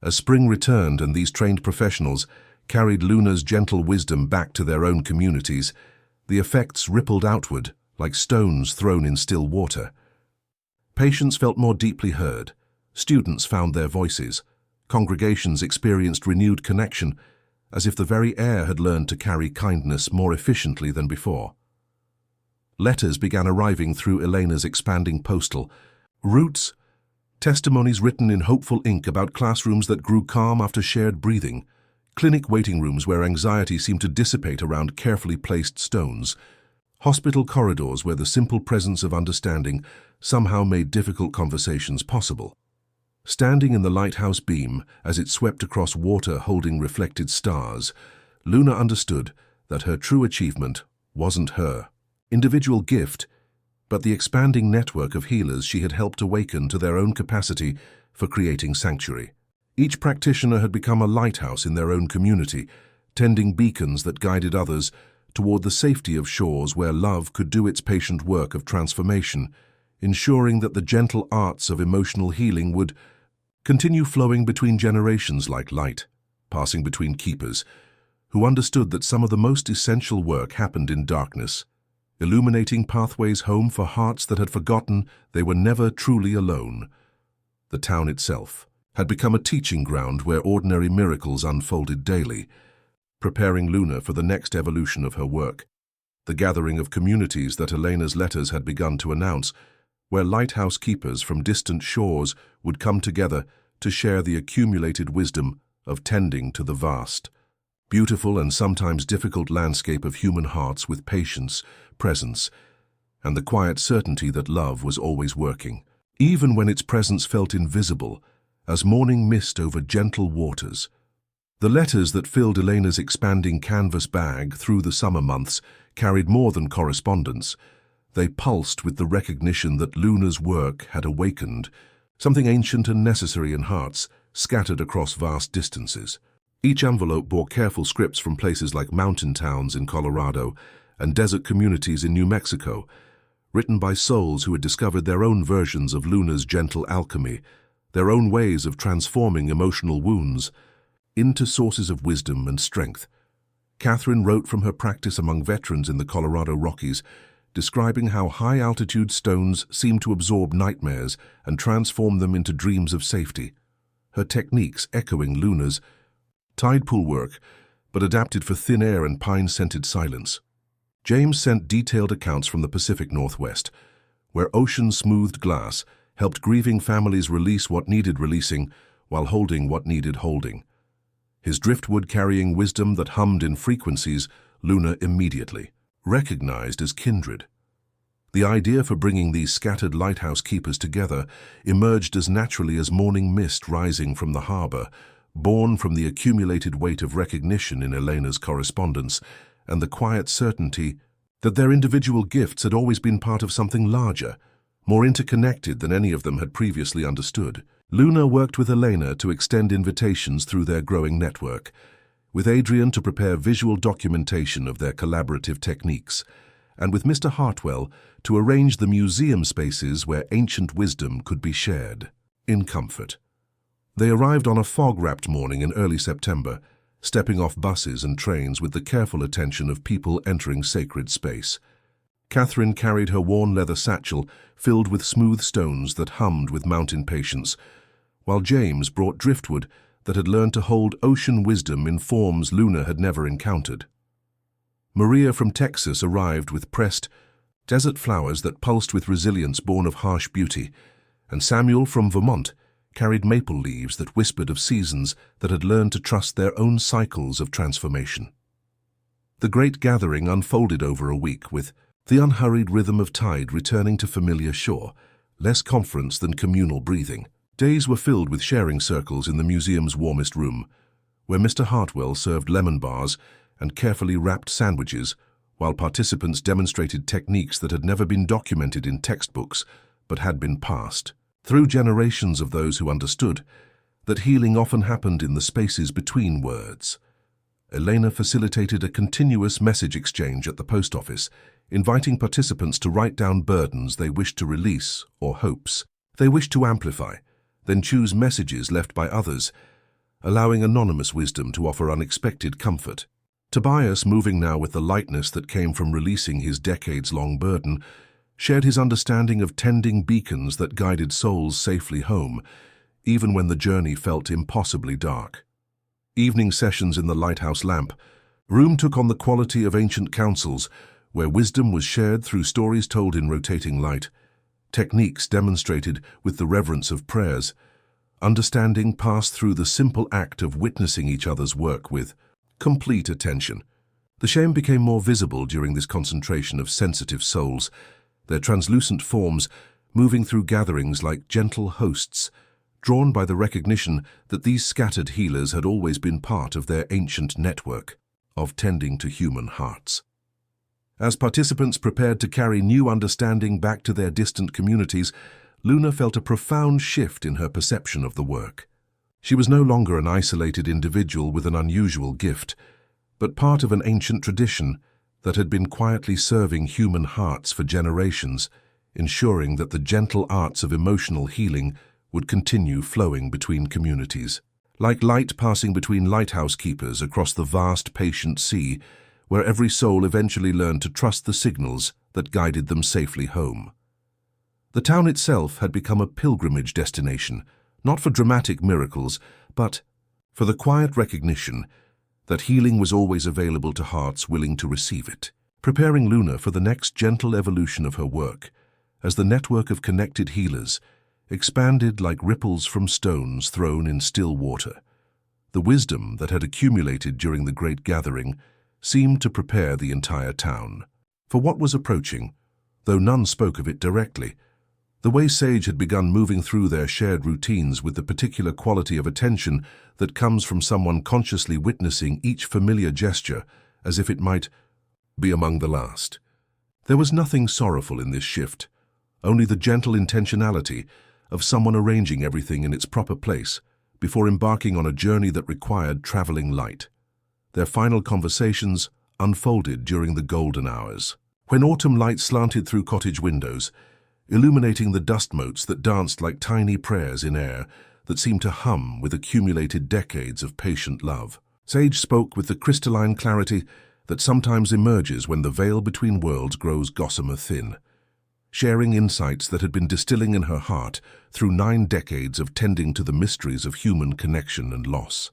As spring returned and these trained professionals carried Luna's gentle wisdom back to their own communities, the effects rippled outward like stones thrown in still water. Patients felt more deeply heard, students found their voices, congregations experienced renewed connection, as if the very air had learned to carry kindness more efficiently than before. Letters began arriving through Elena's expanding postal routes, testimonies written in hopeful ink about classrooms that grew calm after shared breathing, clinic waiting rooms where anxiety seemed to dissipate around carefully placed stones, hospital corridors where the simple presence of understanding somehow made difficult conversations possible. Standing in the lighthouse beam as it swept across water holding reflected stars, Luna understood that her true achievement wasn't her individual gift, but the expanding network of healers she had helped awaken to their own capacity for creating sanctuary. Each practitioner had become a lighthouse in their own community, tending beacons that guided others toward the safety of shores where love could do its patient work of transformation, ensuring that the gentle arts of emotional healing would continue flowing between generations like light, passing between keepers, who understood that some of the most essential work happened in darkness, illuminating pathways home for hearts that had forgotten they were never truly alone. The town itself had become a teaching ground where ordinary miracles unfolded daily, preparing Luna for the next evolution of her work. The gathering of communities that Elena's letters had begun to announce, where lighthouse keepers from distant shores would come together to share the accumulated wisdom of tending to the vast, beautiful and sometimes difficult landscape of human hearts with patience, presence, and the quiet certainty that love was always working, even when its presence felt invisible, as morning mist over gentle waters. The letters that filled Elena's expanding canvas bag through the summer months carried more than correspondence. They pulsed with the recognition that Luna's work had awakened, something ancient and necessary in hearts scattered across vast distances. Each envelope bore careful scripts from places like mountain towns in Colorado and desert communities in New Mexico, written by souls who had discovered their own versions of Luna's gentle alchemy, their own ways of transforming emotional wounds into sources of wisdom and strength. Catherine wrote from her practice among veterans in the Colorado Rockies, describing how high-altitude stones seemed to absorb nightmares and transform them into dreams of safety, her techniques echoing Luna's tide pool work, but adapted for thin air and pine-scented silence. James sent detailed accounts from the Pacific Northwest, where ocean-smoothed glass helped grieving families release what needed releasing while holding what needed holding. His driftwood carrying wisdom that hummed in frequencies Luna immediately recognized as kindred. The idea for bringing these scattered lighthouse keepers together emerged as naturally as morning mist rising from the harbor, born from the accumulated weight of recognition in Elena's correspondence and the quiet certainty that their individual gifts had always been part of something larger, more interconnected than any of them had previously understood. Luna worked with Elena to extend invitations through their growing network, with Adrian to prepare visual documentation of their collaborative techniques, and with Mr. Hartwell to arrange the museum spaces where ancient wisdom could be shared, in comfort. They arrived on a fog-wrapped morning in early September, stepping off buses and trains with the careful attention of people entering sacred space. Catherine carried her worn leather satchel filled with smooth stones that hummed with mountain patience, while James brought driftwood that had learned to hold ocean wisdom in forms Luna had never encountered. Maria from Texas arrived with pressed desert flowers that pulsed with resilience born of harsh beauty, and Samuel from Vermont carried maple leaves that whispered of seasons that had learned to trust their own cycles of transformation. The great gathering unfolded over a week, with the unhurried rhythm of tide returning to familiar shore, less conference than communal breathing. Days were filled with sharing circles in the museum's warmest room, where Mr. Hartwell served lemon bars and carefully wrapped sandwiches, while participants demonstrated techniques that had never been documented in textbooks but had been passed through generations of those who understood that healing often happened in the spaces between words. Elena facilitated a continuous message exchange at the post office, inviting participants to write down burdens they wished to release or hopes they wished to amplify, then choose messages left by others, allowing anonymous wisdom to offer unexpected comfort. Tobias, moving now with the lightness that came from releasing his decades-long burden, shared his understanding of tending beacons that guided souls safely home, even when the journey felt impossibly dark. Evening sessions in the lighthouse lamp room took on the quality of ancient councils, where wisdom was shared through stories told in rotating light, techniques demonstrated with the reverence of prayers, understanding passed through the simple act of witnessing each other's work with complete attention. The shame became more visible during this concentration of sensitive souls, their translucent forms moving through gatherings like gentle hosts, drawn by the recognition that these scattered healers had always been part of their ancient network of tending to human hearts. As participants prepared to carry new understanding back to their distant communities, Luna felt a profound shift in her perception of the work. She was no longer an isolated individual with an unusual gift, but part of an ancient tradition that had been quietly serving human hearts for generations, ensuring that the gentle arts of emotional healing would continue flowing between communities. Like light passing between lighthouse keepers across the vast, patient sea, where every soul eventually learned to trust the signals that guided them safely home. The town itself had become a pilgrimage destination, not for dramatic miracles, but for the quiet recognition that healing was always available to hearts willing to receive it, preparing Luna for the next gentle evolution of her work, as the network of connected healers expanded like ripples from stones thrown in still water. The wisdom that had accumulated during the great gathering seemed to prepare the entire town for what was approaching, though none spoke of it directly. The way Sage had begun moving through their shared routines with the particular quality of attention that comes from someone consciously witnessing each familiar gesture as if it might be among the last. There was nothing sorrowful in this shift, only the gentle intentionality of someone arranging everything in its proper place before embarking on a journey that required traveling light. Their final conversations unfolded during the golden hours, when autumn light slanted through cottage windows, illuminating the dust motes that danced like tiny prayers in air that seemed to hum with accumulated decades of patient love. Sage spoke with the crystalline clarity that sometimes emerges when the veil between worlds grows gossamer thin, sharing insights that had been distilling in her heart through 9 decades of tending to the mysteries of human connection and loss.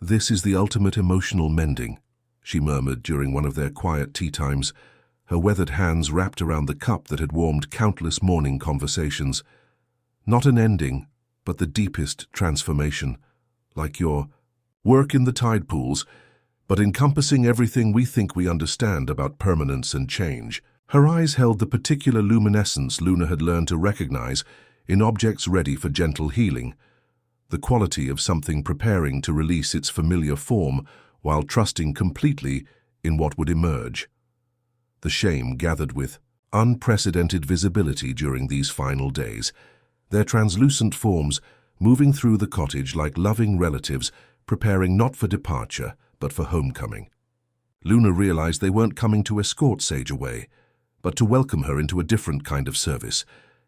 "This is the ultimate emotional mending," she murmured during one of their quiet tea times, her weathered hands wrapped around the cup that had warmed countless morning conversations. "Not an ending, but the deepest transformation, like your work in the tide pools, but encompassing everything we think we understand about permanence and change." Her eyes held the particular luminescence Luna had learned to recognize in objects ready for gentle healing, the quality of something preparing to release its familiar form while trusting completely in what would emerge. The shame gathered with unprecedented visibility during these final days, their translucent forms moving through the cottage like loving relatives, preparing not for departure, but for homecoming. Luna realized they weren't coming to escort Sage away, but to welcome her into a different kind of service,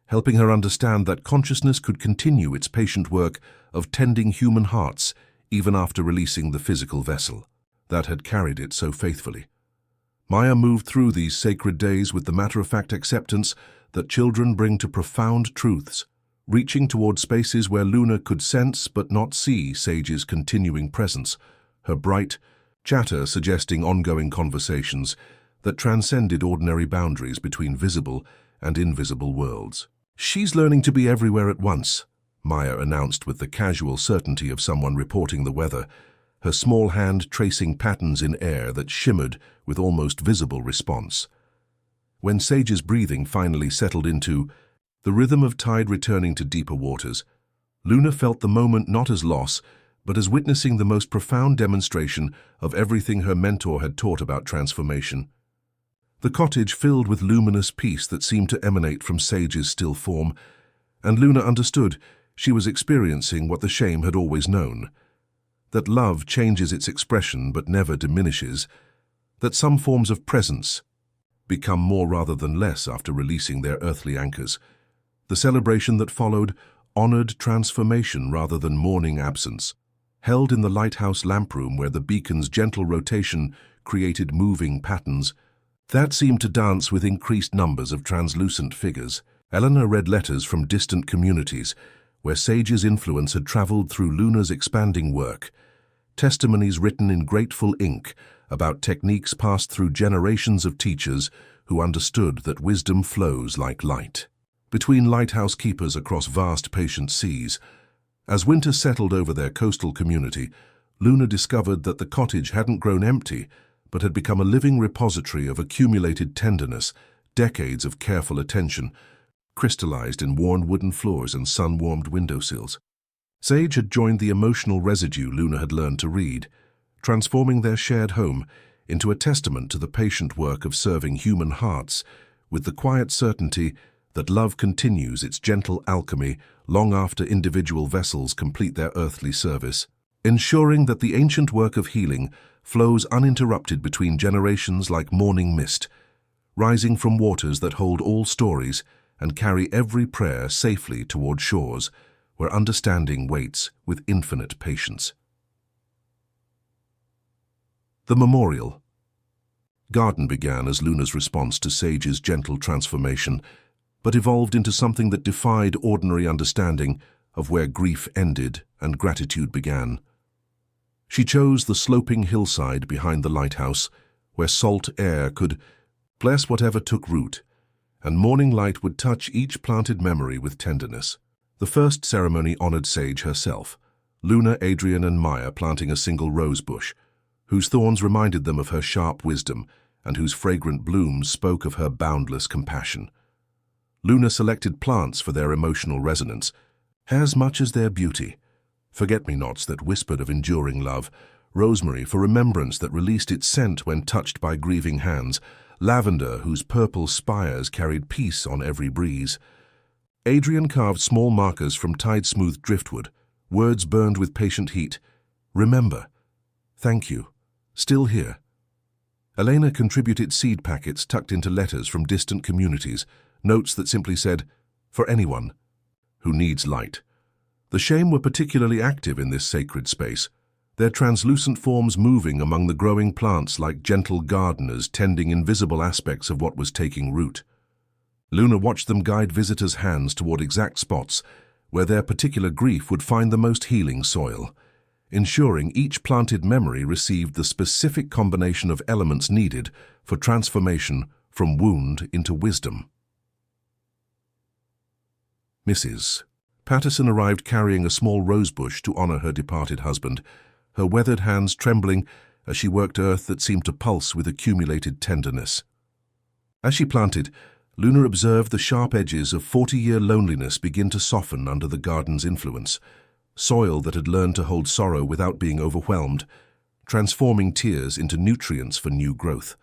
helping her understand that consciousness could continue its patient work of tending human hearts even after releasing the physical vessel that had carried it so faithfully. Maya moved through these sacred days with the matter-of-fact acceptance that children bring to profound truths, reaching toward spaces where Luna could sense but not see Sage's continuing presence, her bright chatter suggesting ongoing conversations that transcended ordinary boundaries between visible and invisible worlds. "She's learning to be everywhere at once," Maya announced with the casual certainty of someone reporting the weather, her small hand tracing patterns in air that shimmered with almost visible response. When Sage's breathing finally settled into the rhythm of tide returning to deeper waters, Luna felt the moment not as loss, but as witnessing the most profound demonstration of everything her mentor had taught about transformation. The cottage filled with luminous peace that seemed to emanate from Sage's still form, and Luna understood she was experiencing what the Shaym had always known, that love changes its expression but never diminishes, that some forms of presence become more rather than less after releasing their earthly anchors. The celebration that followed honored transformation rather than mourning absence, held in the lighthouse lamproom where the beacon's gentle rotation created moving patterns that seemed to dance with increased numbers of translucent figures. Eleanor read letters from distant communities where Sage's influence had traveled through Luna's expanding work, testimonies written in grateful ink about techniques passed through generations of teachers who understood that wisdom flows like light. Between lighthouse keepers across vast patient seas, as winter settled over their coastal community, Luna discovered that the cottage hadn't grown empty, but had become a living repository of accumulated tenderness, decades of careful attention, crystallized in worn wooden floors and sun-warmed windowsills. Sage had joined the emotional residue Luna had learned to read, transforming their shared home into a testament to the patient work of serving human hearts with the quiet certainty that love continues its gentle alchemy long after individual vessels complete their earthly service, ensuring that the ancient work of healing flows uninterrupted between generations like morning mist, rising from waters that hold all stories and carry every prayer safely toward shores where understanding waits with infinite patience. The memorial garden began as Luna's response to Sage's gentle transformation, but evolved into something that defied ordinary understanding of where grief ended and gratitude began. She chose the sloping hillside behind the lighthouse, where salt air could bless whatever took root, and morning light would touch each planted memory with tenderness. The first ceremony honored Sage herself, Luna, Adrian, and Maya planting a single rose bush, whose thorns reminded them of her sharp wisdom and whose fragrant blooms spoke of her boundless compassion. Luna selected plants for their emotional resonance, as much as their beauty. Forget-me-nots that whispered of enduring love, rosemary for remembrance that released its scent when touched by grieving hands, lavender whose purple spires carried peace on every breeze. Adrian carved small markers from tide-smoothed driftwood, words burned with patient heat. Remember. Thank you. Still here. Elena contributed seed packets tucked into letters from distant communities, notes that simply said, "For anyone who needs light." The Shaym were particularly active in this sacred space, their translucent forms moving among the growing plants like gentle gardeners tending invisible aspects of what was taking root. Luna watched them guide visitors' hands toward exact spots where their particular grief would find the most healing soil, ensuring each planted memory received the specific combination of elements needed for transformation from wound into wisdom. Mrs. Patterson arrived carrying a small rosebush to honor her departed husband, her weathered hands trembling as she worked earth that seemed to pulse with accumulated tenderness. As she planted, Luna observed the sharp edges of 40-year loneliness begin to soften under the garden's influence, soil that had learned to hold sorrow without being overwhelmed, transforming tears into nutrients for new growth.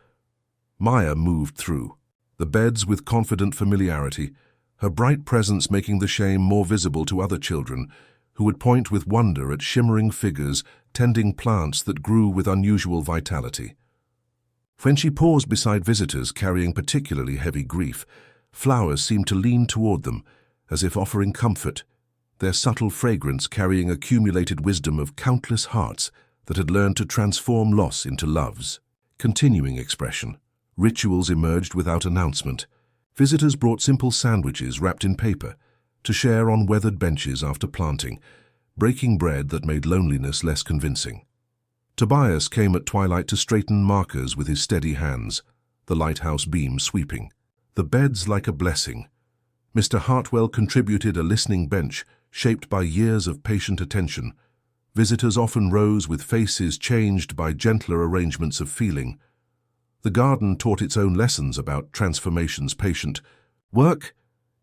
Maya moved through the beds with confident familiarity, her bright presence making the Shaym more visible to other children, who would point with wonder at shimmering figures tending plants that grew with unusual vitality. When she paused beside visitors carrying particularly heavy grief, flowers seemed to lean toward them, as if offering comfort, their subtle fragrance carrying accumulated wisdom of countless hearts that had learned to transform loss into love's continuing expression. Rituals emerged without announcement. Visitors brought simple sandwiches wrapped in paper to share on weathered benches after planting, breaking bread that made loneliness less convincing. Tobias came at twilight to straighten markers with his steady hands, the lighthouse beam sweeping. The beds like a blessing. Mr. Hartwell contributed a listening bench shaped by years of patient attention. Visitors often rose with faces changed by gentler arrangements of feeling. The garden taught its own lessons about transformation's patient work,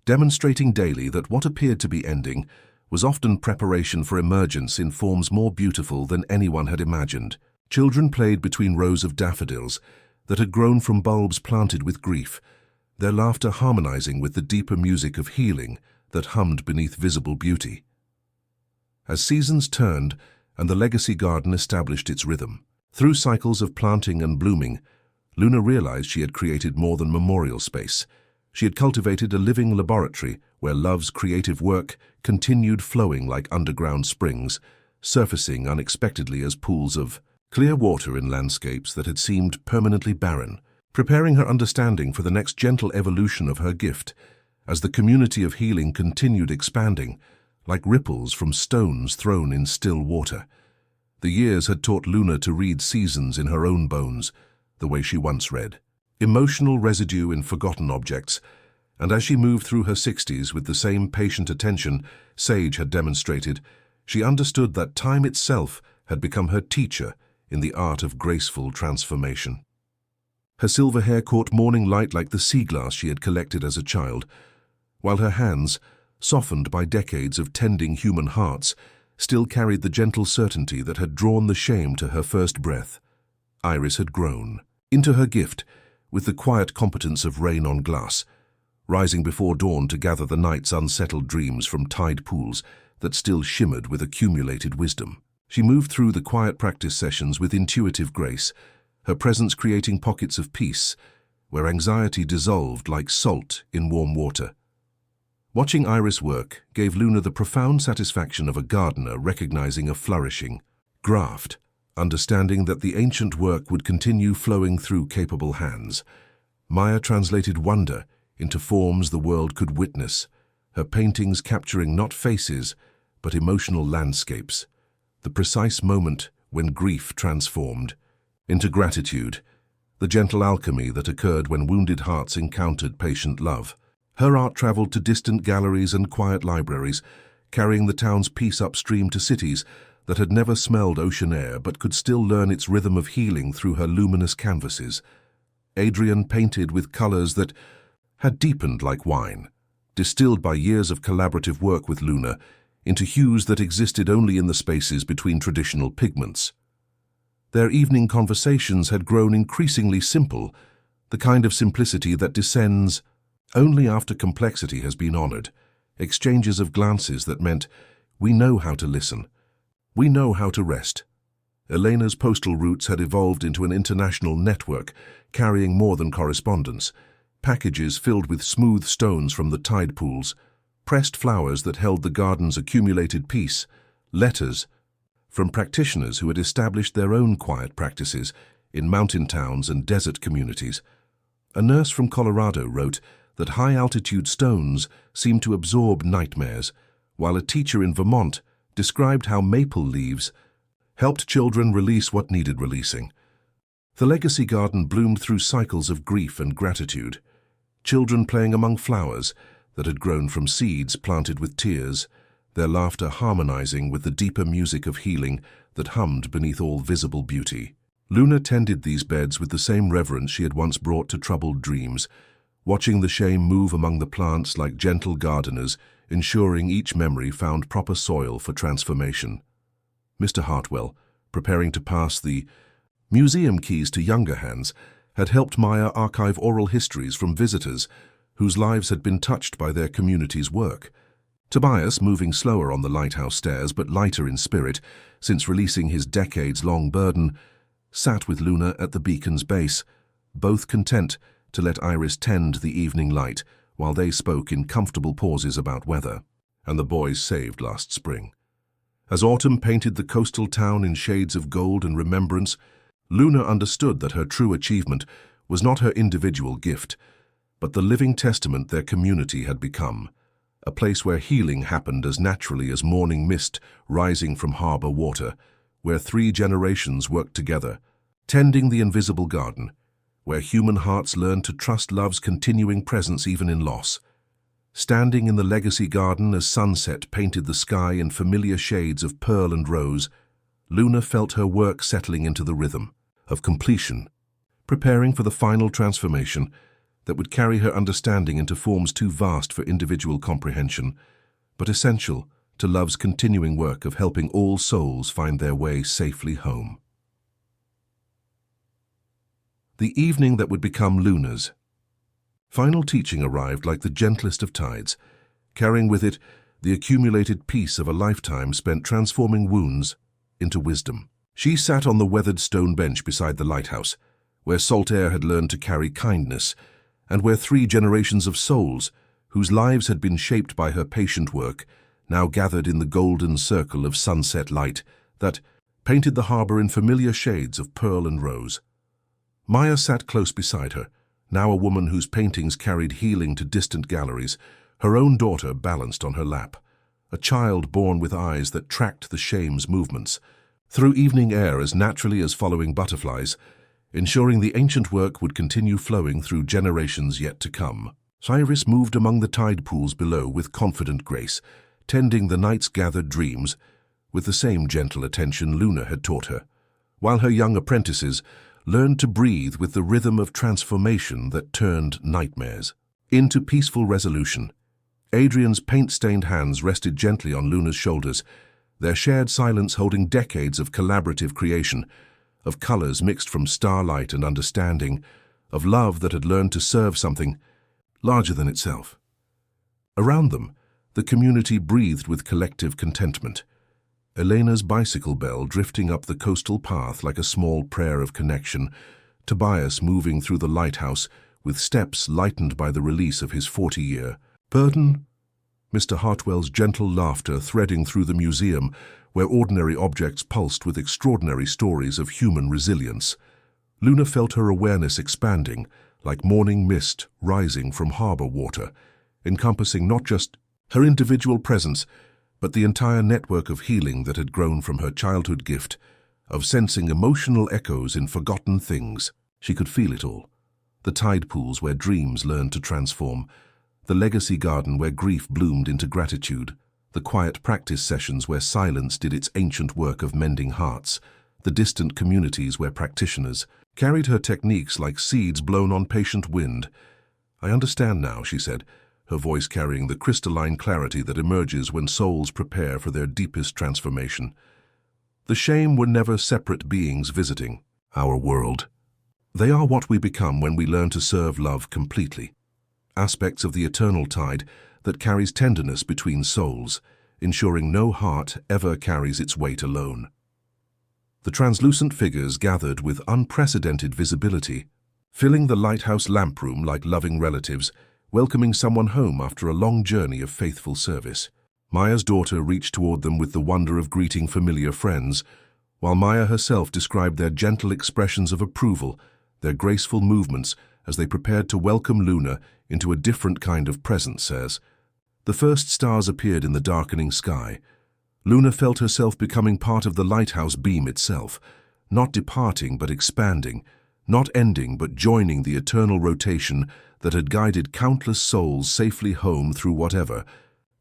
demonstrating daily that what appeared to be ending was often preparation for emergence in forms more beautiful than anyone had imagined. Children played between rows of daffodils that had grown from bulbs planted with grief, their laughter harmonizing with the deeper music of healing that hummed beneath visible beauty. As seasons turned and the legacy garden established its rhythm, through cycles of planting and blooming, Luna realized she had created more than memorial space. She had cultivated a living laboratory where love's creative work continued flowing like underground springs, surfacing unexpectedly as pools of clear water in landscapes that had seemed permanently barren, preparing her understanding for the next gentle evolution of her gift as the community of healing continued expanding, like ripples from stones thrown in still water. The years had taught Luna to read seasons in her own bones, the way she once read. Emotional residue in forgotten objects, and as she moved through her 60s with the same patient attention Sage had demonstrated, she understood that time itself had become her teacher in the art of graceful transformation. Her silver hair caught morning light like the sea glass she had collected as a child, while her hands, softened by decades of tending human hearts, still carried the gentle certainty that had drawn the shame to her first breath. Iris had grown into her gift with the quiet competence of rain on glass, rising before dawn to gather the night's unsettled dreams from tide pools that still shimmered with accumulated wisdom. She moved through the quiet practice sessions with intuitive grace, her presence creating pockets of peace where anxiety dissolved like salt in warm water. Watching Iris work gave Luna the profound satisfaction of a gardener recognizing a flourishing graft, understanding that the ancient work would continue flowing through capable hands. Maya translated wonder into forms the world could witness, her paintings capturing not faces, but emotional landscapes, the precise moment when grief transformed into gratitude, the gentle alchemy that occurred when wounded hearts encountered patient love. Her art traveled to distant galleries and quiet libraries, carrying the town's peace upstream to cities that had never smelled ocean air but could still learn its rhythm of healing through her luminous canvases. Adrian painted with colors that had deepened like wine, distilled by years of collaborative work with Luna into hues that existed only in the spaces between traditional pigments. Their evening conversations had grown increasingly simple, the kind of simplicity that descends only after complexity has been honored, exchanges of glances that meant, "We know how to listen. We know how to rest." Elena's postal routes had evolved into an international network, carrying more than correspondence, packages filled with smooth stones from the tide pools, pressed flowers that held the garden's accumulated peace, letters from practitioners who had established their own quiet practices in mountain towns and desert communities. A nurse from Colorado wrote that high-altitude stones seemed to absorb nightmares, while a teacher in Vermont described how maple leaves helped children release what needed releasing. The legacy garden bloomed through cycles of grief and gratitude, children playing among flowers that had grown from seeds planted with tears, their laughter harmonizing with the deeper music of healing that hummed beneath all visible beauty. Luna tended these beds with the same reverence she had once brought to troubled dreams, watching the shame move among the plants like gentle gardeners, ensuring each memory found proper soil for transformation. Mr. Hartwell, preparing to pass the museum keys to younger hands, had helped Maya archive oral histories from visitors whose lives had been touched by their community's work. Tobias, moving slower on the lighthouse stairs but lighter in spirit since releasing his decades-long burden, sat with Luna at the beacon's base, both content to let Iris tend the evening light while they spoke in comfortable pauses about weather and the boys saved last spring. As autumn painted the coastal town in shades of gold and remembrance, Luna understood that her true achievement was not her individual gift, but the living testament their community had become, a place where healing happened as naturally as morning mist rising from harbor water, where 3 generations worked together, tending the invisible garden, where human hearts learned to trust love's continuing presence even in loss. Standing in the legacy garden as sunset painted the sky in familiar shades of pearl and rose, Luna felt her work settling into the rhythm of completion, preparing for the final transformation that would carry her understanding into forms too vast for individual comprehension, but essential to love's continuing work of helping all souls find their way safely home. The evening that would become Luna's final teaching arrived like the gentlest of tides, carrying with it the accumulated peace of a lifetime spent transforming wounds into wisdom. She sat on the weathered stone bench beside the lighthouse, where salt air had learned to carry kindness, and where 3 generations of souls, whose lives had been shaped by her patient work, now gathered in the golden circle of sunset light that painted the harbor in familiar shades of pearl and rose. Maya sat close beside her, now a woman whose paintings carried healing to distant galleries, her own daughter balanced on her lap, a child born with eyes that tracked the Shaym's movements, through evening air as naturally as following butterflies, ensuring the ancient work would continue flowing through generations yet to come. Iris moved among the tide pools below with confident grace, tending the night's gathered dreams with the same gentle attention Luna had taught her, while her young apprentices learned to breathe with the rhythm of transformation that turned nightmares into peaceful resolution. Adrian's paint-stained hands rested gently on Luna's shoulders, their shared silence holding decades of collaborative creation, of colors mixed from starlight and understanding, of love that had learned to serve something larger than itself. Around them, the community breathed with collective contentment. Elena's bicycle bell drifting up the coastal path like a small prayer of connection, Tobias moving through the lighthouse with steps lightened by the release of his 40-year burden, Mr. Hartwell's gentle laughter threading through the museum where ordinary objects pulsed with extraordinary stories of human resilience. Luna felt her awareness expanding, like morning mist rising from harbor water, encompassing not just her individual presence, but the entire network of healing that had grown from her childhood gift, of sensing emotional echoes in forgotten things. She could feel it all. The tide pools where dreams learned to transform, the legacy garden where grief bloomed into gratitude, the quiet practice sessions where silence did its ancient work of mending hearts, the distant communities where practitioners carried her techniques like seeds blown on patient wind. "I understand now," she said, her voice carrying the crystalline clarity that emerges when souls prepare for their deepest transformation. The Shaym were never separate beings visiting our world. They are what we become when we learn to serve love completely, aspects of the eternal tide that carries tenderness between souls, ensuring no heart ever carries its weight alone. The translucent figures gathered with unprecedented visibility, filling the lighthouse lamproom like loving relatives, welcoming someone home after a long journey of faithful service. Maya's daughter reached toward them with the wonder of greeting familiar friends, while Maya herself described their gentle expressions of approval, their graceful movements as they prepared to welcome Luna into a different kind of presence as the first stars appeared in the darkening sky. Luna felt herself becoming part of the lighthouse beam itself, not departing but expanding, not ending but joining the eternal rotation that had guided countless souls safely home through whatever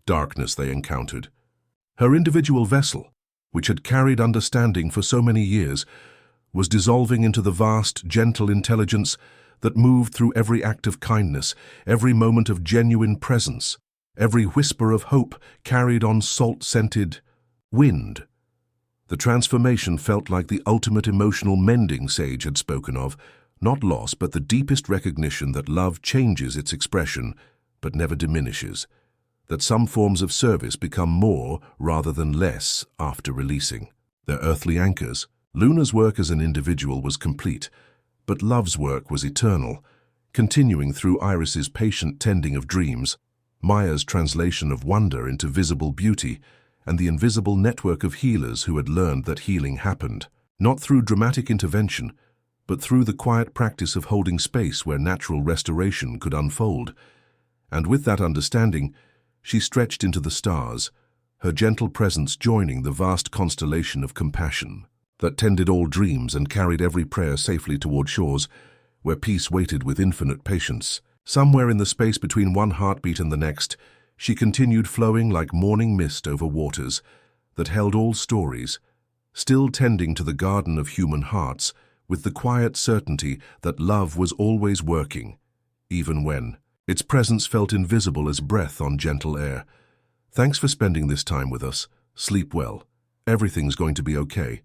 darkness they encountered. Her individual vessel, which had carried understanding for so many years, was dissolving into the vast, gentle intelligence that moved through every act of kindness, every moment of genuine presence, every whisper of hope carried on salt-scented wind. The transformation felt like the ultimate emotional mending Sage had spoken of, not loss but the deepest recognition that love changes its expression but never diminishes. that some forms of service become more rather than less after releasing their earthly anchors. Luna's work as an individual was complete, but Love's work was eternal, continuing through Iris's patient tending of dreams, Maya's translation of wonder into visible beauty, and the invisible network of healers who had learned that healing happened, not through dramatic intervention, but through the quiet practice of holding space where natural restoration could unfold. And with that understanding, she stretched into the stars, her gentle presence joining the vast constellation of compassion that tended all dreams and carried every prayer safely toward shores where peace waited with infinite patience. Somewhere in the space between one heartbeat and the next, she continued flowing like morning mist over waters that held all stories, still tending to the garden of human hearts with the quiet certainty that love was always working, even when its presence felt invisible as breath on gentle air. Thanks for spending this time with us. Sleep well. Everything's going to be okay.